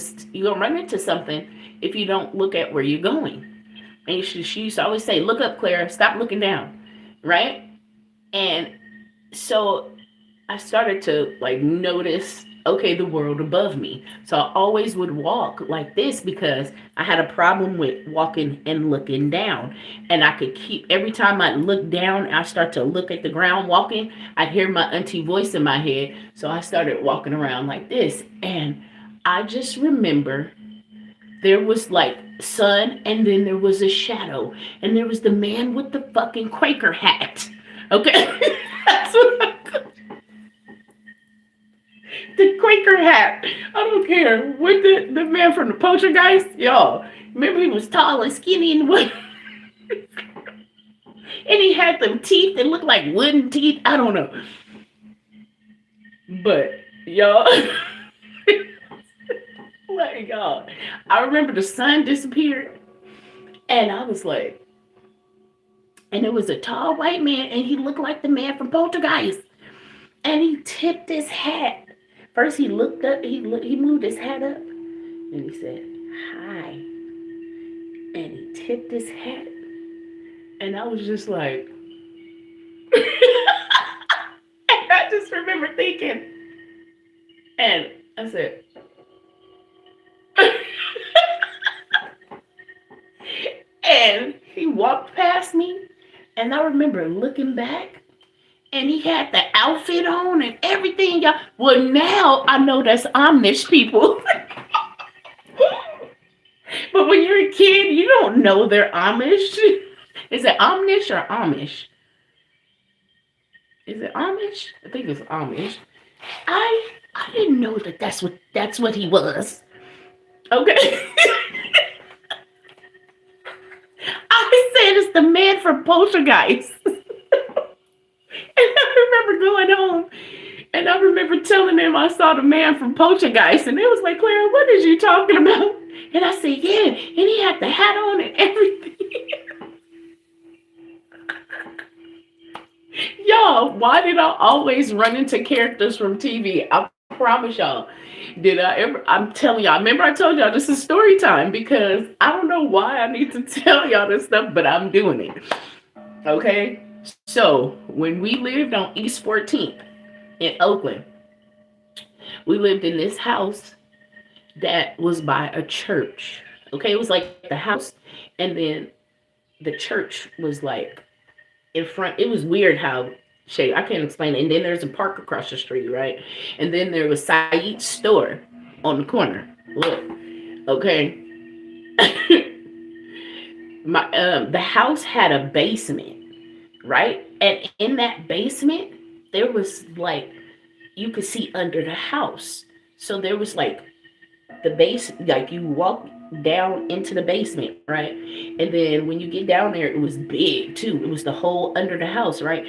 something if you don't look at where you're going. And she used to always say, look up, Clara, stop looking down. Right? And so I started to like notice okay, the world above me. So I always would walk like this because I had a problem with walking and looking down. And I could keep, every time I look down, I start to look at the ground walking, I'd hear my auntie voice in my head. So I started walking around like this. And I just remember there was like sun and then there was a shadow. And there was the man with the fucking Quaker hat. Okay? That's what I the Quaker hat. I don't care. With the man from the Poltergeist, y'all. Remember he was tall and skinny and what? And he had them teeth that looked like wooden teeth. I don't know. But y'all, like y'all, I remember the sun disappeared, and I was like, and it was a tall white man, and he looked like the man from Poltergeist, and he tipped his hat. First, he looked up, he moved his hat up, and he said, "Hi." And he tipped his hat. And I was just like, and I just remember thinking, and I said, and he walked past me, and I remember looking back, and he had the outfit on and everything, y'all. Well, now I know that's Amish people. But when you're a kid, you don't know they're Amish. Is it Amish or Amish? Is it Amish? I think it's Amish. I didn't know that's what he was. Okay. I said it's the man from Poltergeist. And I remember going home and I remember telling them I saw the man from Poltergeist, and they was like, "Clara, what is you talking about?" And I said, "Yeah," and he had the hat on and everything. Y'all, why did I always run into characters from TV? I promise y'all. Did I ever? I'm telling y'all. Remember I told y'all this is story time because I don't know why I need to tell y'all this stuff, but I'm doing it. Okay? So, when we lived on East 14th in Oakland, we lived in this house that was by a church. Okay? It was like the house, and then the church was like in front. It was weird how I can't explain it. And then there's a park across the street, right? And then there was Saeed's store on the corner. Look, okay. The house had a basement, right? And in that basement, there was like you could see under the house. So there was like the base, like you walk down into the basement, right? And then when you get down there, it was big too. It was the whole under the house, right?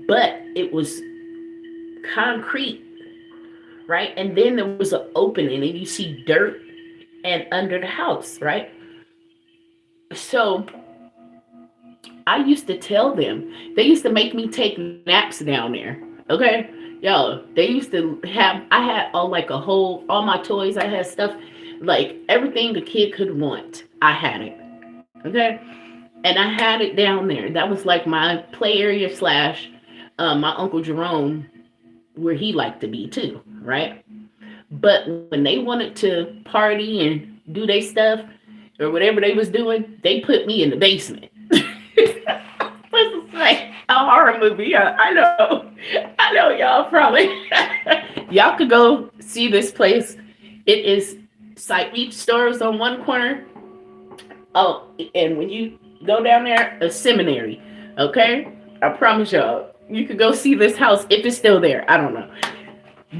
But it was concrete, right? And then there was an opening and you see dirt and under the house, right? So I used to tell them, they used to make me take naps down there, okay? Yo, they used to have, I had all my toys, I had stuff, like everything the kid could want, I had it, okay? And I had it down there. That was like my play area slash my Uncle Jerome, where he liked to be too, right? But when they wanted to party and do their stuff, or whatever they was doing, they put me in the basement. This is like a horror movie. I know y'all probably. Y'all could go see this place. It is Saeed stores on one corner. Oh, and when you go down there, a seminary. Okay? I promise y'all, you could go see this house if it's still there. I don't know.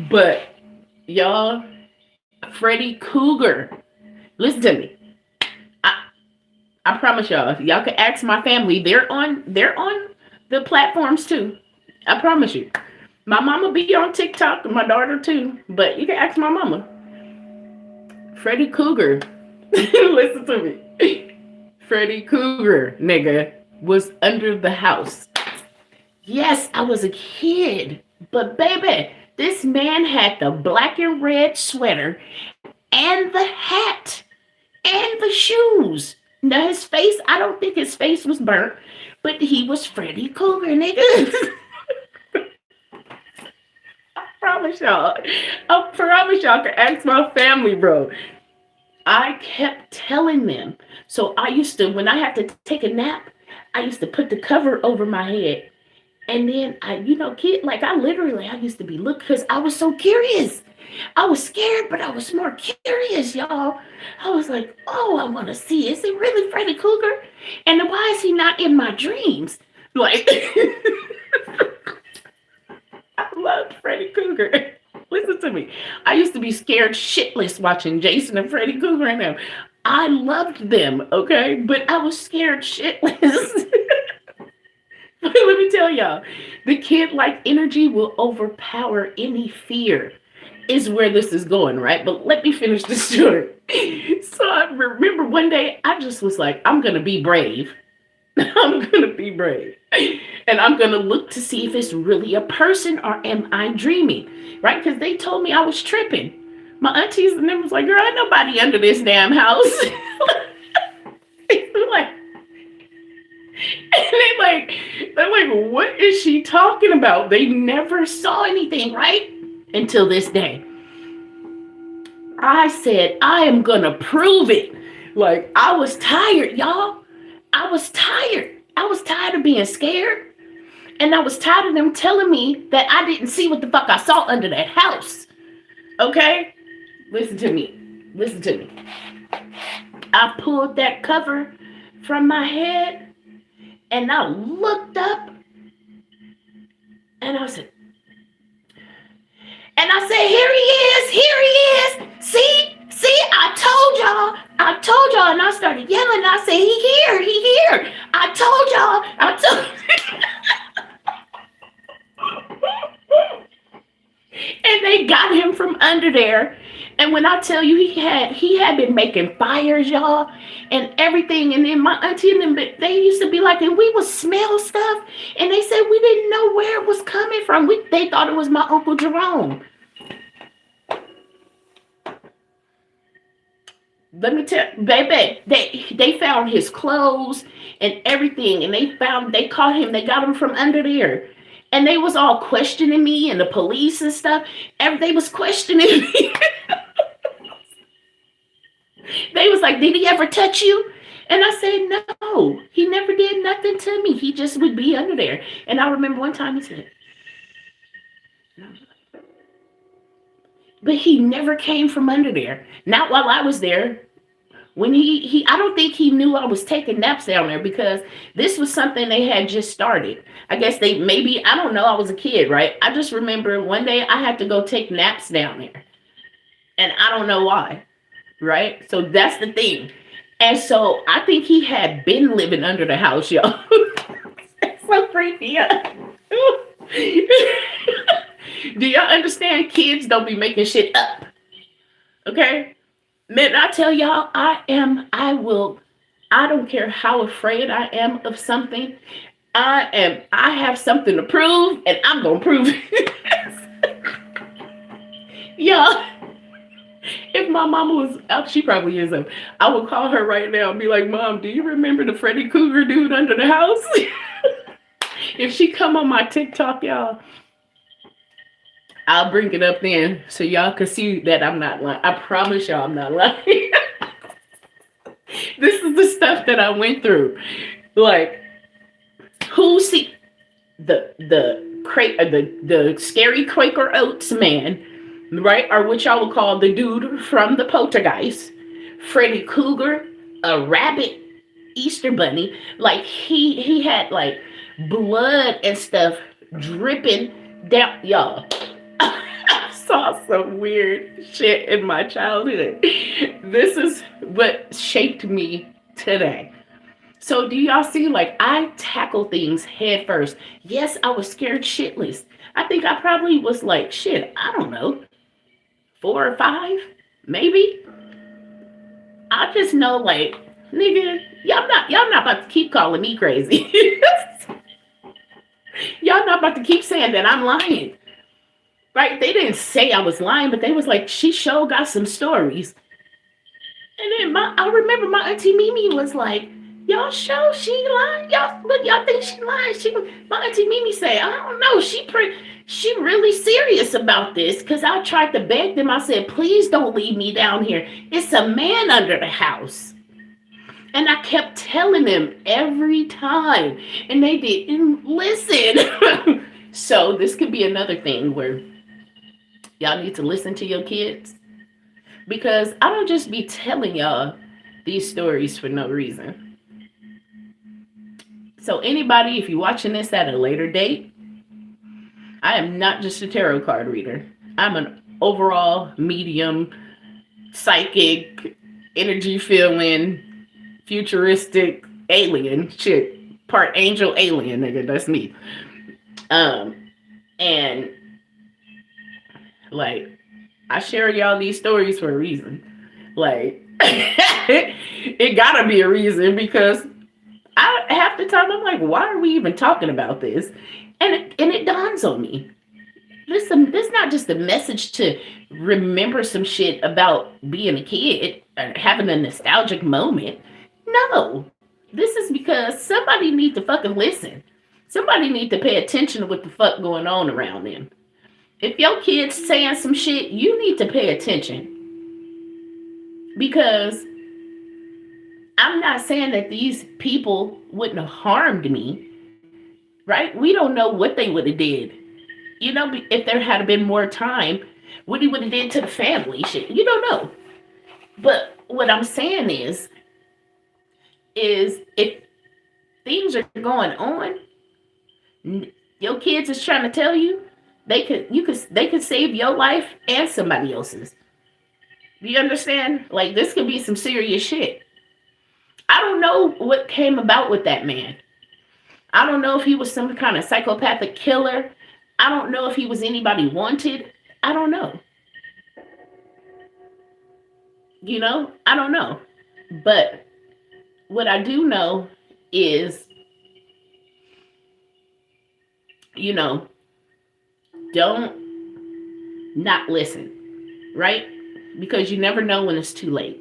But y'all, Freddy Cougar. Listen to me. I promise y'all could ask my family. They're on the platforms too. I promise you. My mama be on TikTok and my daughter too. But you can ask my mama. Freddy Cougar. Listen to me. Freddy Cougar, nigga, was under the house. Yes, I was a kid. But baby, this man had the black and red sweater and the hat and the shoes. Now his face, I don't think his face was burnt, but he was Freddy Cougar, nigga. promise y'all. I promise y'all can ask my family, bro. I kept telling them. So I used to, when I had to take a nap, I used to put the cover over my head. And then I used to be look because I was so curious. I was scared, but I was more curious, y'all. I was like, oh, I want to see. Is it really Freddy Krueger? And why is he not in my dreams? Like, I loved Freddy Krueger. Listen to me. I used to be scared shitless watching Jason and Freddy Krueger and them. I loved them, okay? But I was scared shitless. Let me tell y'all, the kid-like energy will overpower any fear, is where this is going, right? But let me finish the story. So I remember one day, I just was like, I'm going to be brave. I'm going to be brave. And I'm going to look to see if it's really a person or am I dreaming, right? Because they told me I was tripping. My aunties and them was like, girl, ain't nobody under this damn house. Like, and they're like, what is she talking about? They never saw anything, right? Until this day. I said, I am gonna prove it. Like, I was tired, y'all. I was tired. I was tired of being scared. And I was tired of them telling me that I didn't see what the fuck I saw under that house. Okay? Listen to me. Listen to me. I pulled that cover from my head. And I looked up and I said, here he is. See, I told y'all. And I started yelling. I said, he here. I told y'all. And they got him from under there. And when I tell you he had been making fires, y'all, and everything. And then my auntie and them, they used to be like, and we would smell stuff. And they said we didn't know where it was coming from. They thought it was my Uncle Jerome. Let me tell you, baby, they found his clothes and everything. And they caught him. They got him from under there. And they was all questioning me and the police and stuff. And they was questioning me. They was like, did he ever touch you? And I said, no, he never did nothing to me. He just would be under there. And I remember one time he said, but he never came from under there. Not while I was there. When I don't think he knew I was taking naps down there because this was something they had just started. I guess I don't know, I was a kid, right? I just remember one day I had to go take naps down there. And I don't know why, right? So that's the thing. And so I think he had been living under the house, y'all. It's so creepy, yeah. Do y'all understand? Kids don't be making shit up. Okay? Man, I tell y'all, I don't care how afraid I am of something. I have something to prove, and I'm gonna prove it. Y'all, if my mama was out, she probably is up. I would call her right now and be like, Mom, do you remember the Freddy Krueger dude under the house? If she come on my TikTok, y'all, I'll bring it up then so y'all can see that I'm not lying. I promise y'all I'm not lying. This is the stuff that I went through. Like, who see the scary Quaker Oats man, right? Or what y'all would call the dude from the Poltergeist, Freddy Krueger, a rabbit, Easter bunny. Like he had like blood and stuff dripping down, y'all. I saw some weird shit in my childhood. This is what shaped me today. So do y'all see, like, I tackle things head first. Yes, I was scared shitless. I think I probably was like, shit, I don't know, 4 or 5, maybe. I just know, like, nigga, y'all not about to keep calling me crazy. Y'all not about to keep saying that I'm lying. Right? They didn't say I was lying, but they was like, she got some stories. And then I remember my auntie Mimi was like, Y'all show she lying. Y'all think she lying. My auntie Mimi say, I don't know. She really serious about this. Cause I tried to beg them. I said, please don't leave me down here. It's a man under the house. And I kept telling them every time. And they didn't listen. So this could be another thing where y'all need to listen to your kids. Because I don't just be telling y'all these stories for no reason. So anybody, if you're watching this at a later date, I am not just a tarot card reader. I'm an overall medium, psychic, energy feeling, futuristic alien. Shit, part angel alien, nigga. That's me. And like, I share y'all these stories for a reason. Like, it gotta be a reason because half the time I'm like, why are we even talking about this? And it dawns on me. This not just a message to remember some shit about being a kid or having a nostalgic moment. No. This is because somebody need to fucking listen. Somebody need to pay attention to what the fuck going on around them. If your kid's saying some shit, you need to pay attention. Because I'm not saying that these people wouldn't have harmed me, right? We don't know what they would have did. You know, if there had been more time, what he would have did to the family, shit. You don't know. But what I'm saying is if things are going on, your kids is trying to tell you, they could save your life and somebody else's. Do you understand? Like, this could be some serious shit. I don't know what came about with that man. I don't know if he was some kind of psychopathic killer. I don't know if he was anybody wanted. I don't know. You know, I don't know. But what I do know is, you know, don't not listen, right? Because you never know when it's too late.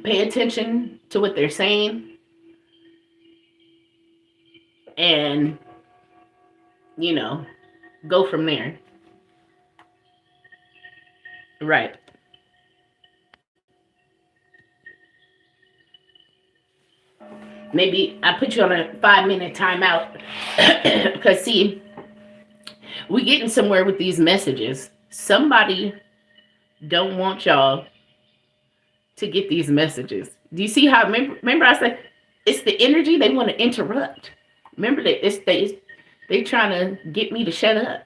Pay attention to what they're saying. And, you know, go from there. Right. Maybe I put you on a 5-minute timeout. Because, see, we're getting somewhere with these messages. Somebody don't want y'all to get these messages. Do you see how, remember I said, it's the energy they want to interrupt. Remember that they trying to get me to shut up.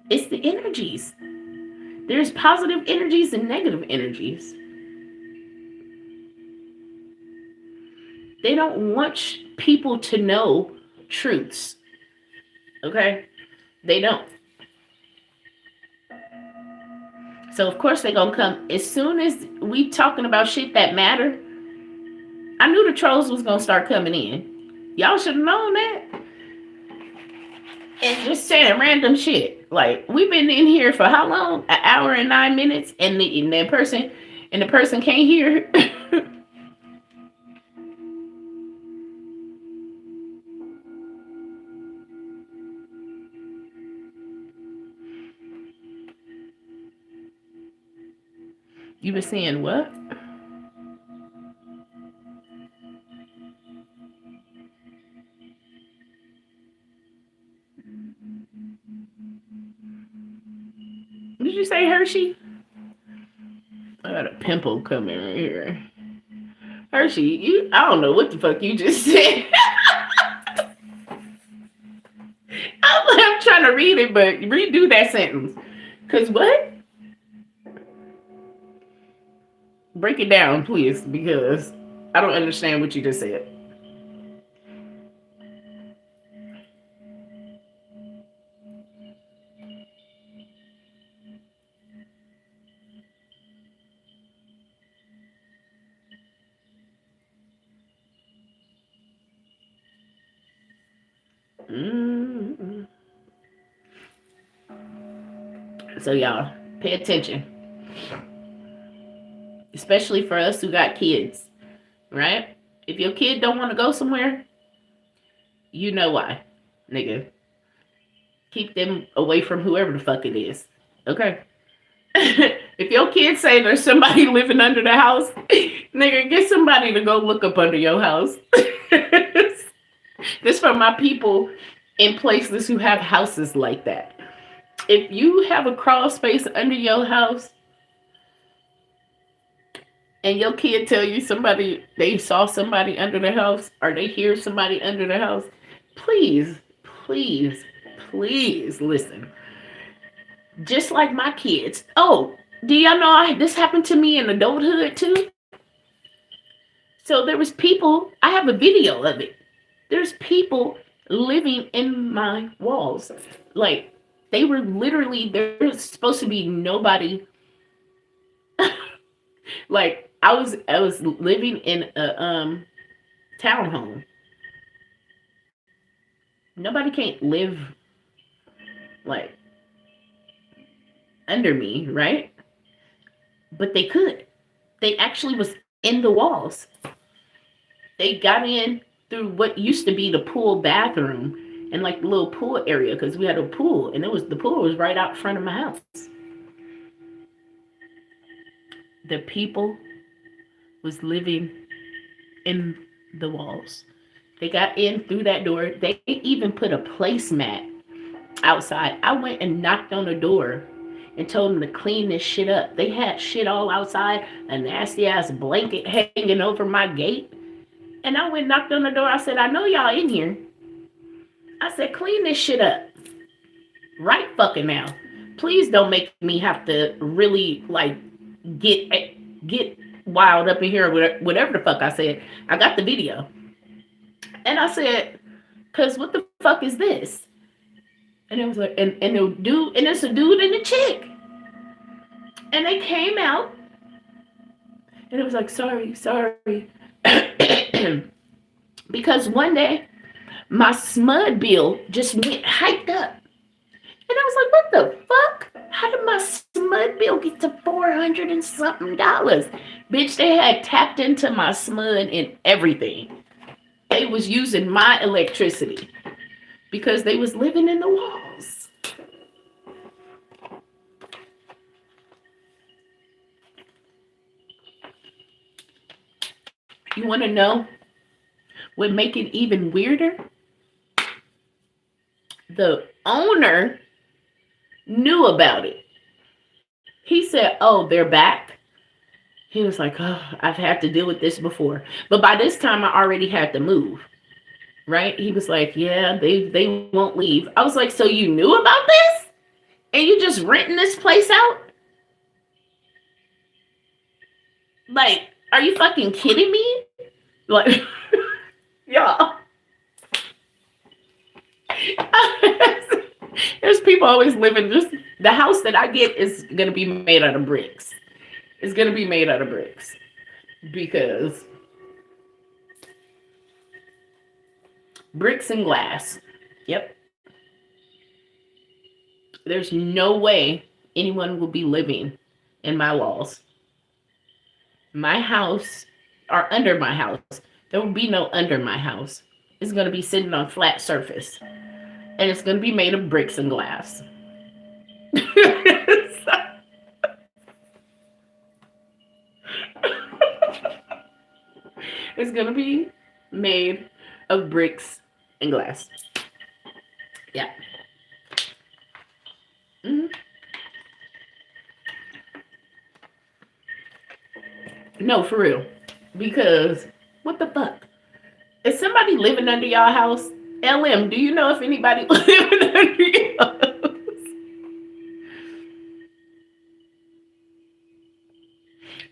It's the energies. There's positive energies and negative energies. They don't want people to know truths. Okay? They don't. So of course they're gonna come. As soon as we talking about shit that matter, I knew the trolls was gonna start coming in. Y'all should have known that. And just saying random shit. Like, we've been in here for how long? An hour and 9 minutes, and the person can't hear. You were saying what? Did you say Hershey? I got a pimple coming right here. Hershey, I don't know what the fuck you just said. I'm trying to read it, but redo that sentence. Cause what? Break it down, please, because I don't understand what you just said. So y'all, pay attention. Especially for us who got kids. right? If your kid don't want to go somewhere, you know why, nigga. Keep them away from whoever the fuck it is. Okay? If your kids say there's somebody living under the house, nigga, get somebody to go look up under your house. This for my people in places who have houses like that. If you have a crawl space under your house and your kid tell you they saw somebody under the house or they hear somebody under the house, please, please, please listen. Just like my kids. Oh, do y'all know this happened to me in adulthood too? So there was people, I have a video of it. There's people living in my walls. Like, they were literally, there's supposed to be nobody. Like, I was living in a townhome. Nobody can't live like under me, right? But they could. They actually was in the walls. They got in through what used to be the pool bathroom and like the little pool area, because we had a pool, and the pool was right out front of my house. The people was living in the walls. They got in through that door. They even put a placemat outside. I went and knocked on the door and told them to clean this shit up. They had shit all outside, a nasty ass blanket hanging over my gate. And I went and knocked on the door. I said, I know y'all in here. I said, clean this shit up. Right fucking now. Please don't make me have to really like get wild up in here or whatever the fuck I said. I got the video. And I said, cause what the fuck is this? And it was like, and the dude, and it's a dude and a chick. And they came out. And it was like, sorry. Because one day my SMUD bill just went hiked up. And I was like, what the fuck? How did my SMUD bill get to $400 and something? Bitch, they had tapped into my SMUD and everything. They was using my electricity because they was living in the walls. You want to know what make it even weirder? The owner knew about it. He said, oh, they're back. He was like, oh, I've had to deal with this before. But by this time, I already had to move. Right? He was like, yeah, they won't leave. I was like, so you knew about this? And you just renting this place out? Like, are you fucking kidding me? Like, y'all. There's people always living just, the house that I get is going to be made out of bricks. It's going to be made out of bricks. Because bricks and glass. Yep. There's no way anyone will be living in my walls. My house, or under my house. There will be no under my house. It's going to be sitting on flat surface. And it's going to be made of bricks and glass. It's going to be made of bricks and glass. Yeah. Mm-hmm. No, for real. Because, what the fuck? Is somebody living under y'all house? LM, do you know if anybody living under your house?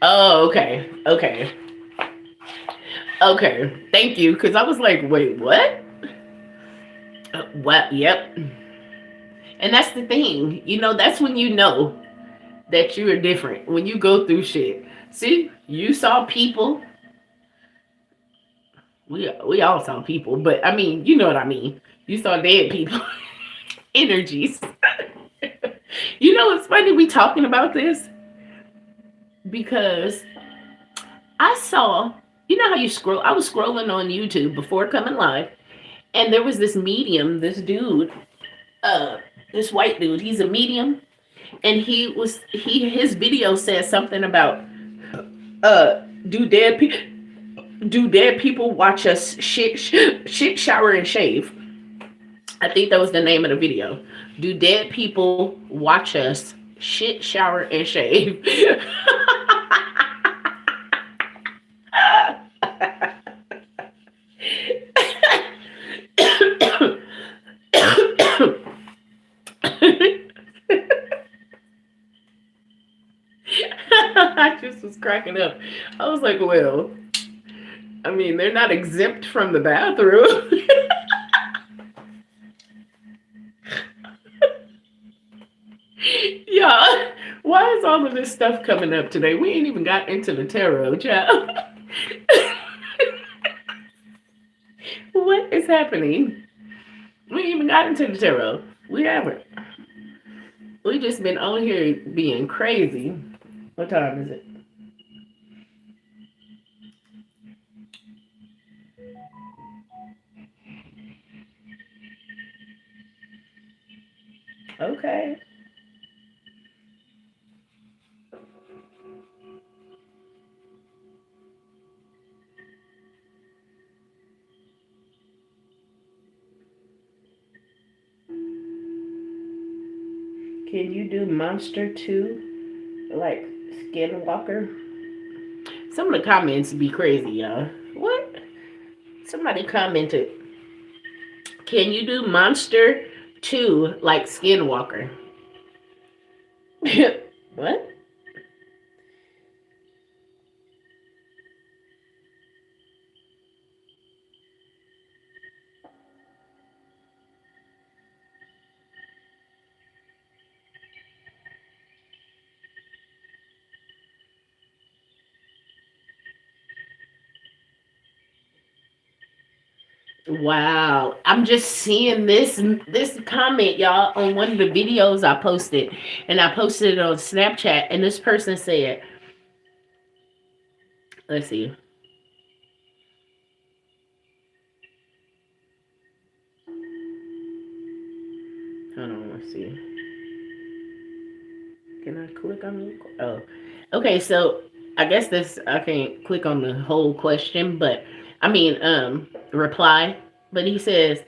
Oh, okay. Okay, thank you. Because I was like, wait, what? What? Yep. And that's the thing. You know, that's when you know that you are different. When you go through shit. See, you saw people. We all saw people. But, I mean, you know what I mean. You saw dead people. Energies. You know, it's funny we talking about this. Because I saw You know how you scroll? I was scrolling on YouTube before coming live, and there was this medium, this dude, uh, this white dude. He's a medium, and his video said something about uh, do dead people watch us shit, shower, and shave? I think that was the name of the video. Do dead people watch us shit, shower, and shave? I just was cracking up. I was like, well, I mean, they're not exempt from the bathroom. Yeah, why is all of this stuff coming up today? We ain't even got into the tarot, child. What is happening? We ain't even got into the tarot. We haven't. We just been on here being crazy. What time is it? Okay. Can you do Monster 2? Like Skinwalker? Some of the comments be crazy, y'all. What? Somebody commented, can you do Monster 2 like Skinwalker? What? Wow. I'm just seeing this comment, y'all, on one of the videos I posted. And I posted it on Snapchat. And this person said, let's see. Hold on, let's see. Can I click on it? Oh. Okay, so I guess I can't click on the whole question, but I mean reply. But he says,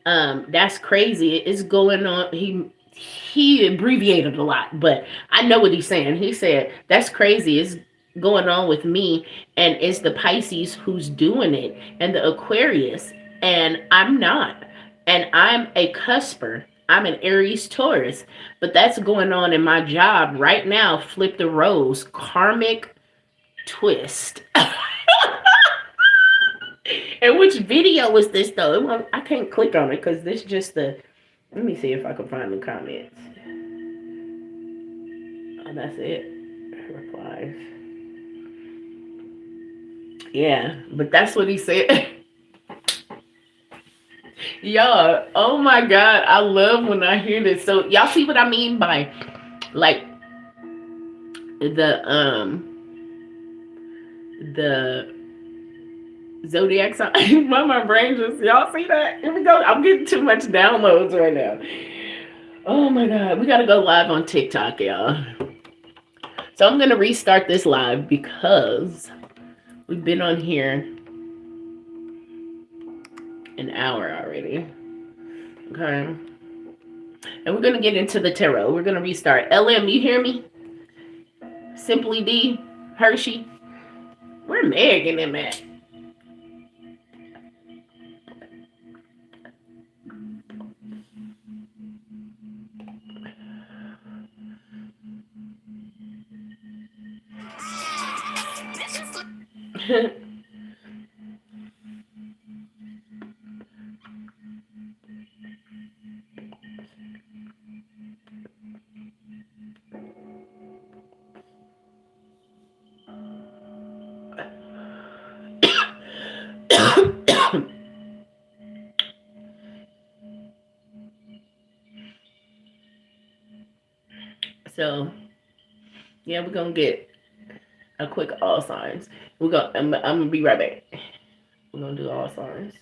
that's crazy. It's going on. He abbreviated a lot, but I know what he's saying. He said, that's crazy. It's going on with me, and it's the Pisces who's doing it, and the Aquarius, and I'm not. And I'm a cusper. I'm an Aries Taurus, but that's going on in my job right now. Flip the roles. Karmic twist. And which video was this though? Well, I can't click on it because this just the. Let me see if I can find the comments. Oh, that's it. Replies. Yeah, but that's what he said. Y'all, oh my God, I love when I hear this. So y'all see what I mean by like the zodiac sign. Why my brain just, y'all see that? Here we go. I'm getting too much downloads right now. Oh my God, we gotta go live on TikTok, y'all. So I'm gonna restart this live because we've been on here an hour already. Okay. And we're gonna get into the tarot. We're gonna restart. LM, you hear me? Simply D, Hershey. Where Meg and them at? So, yeah, we're gonna get a quick all signs. I'm gonna be right back. We're gonna do all signs.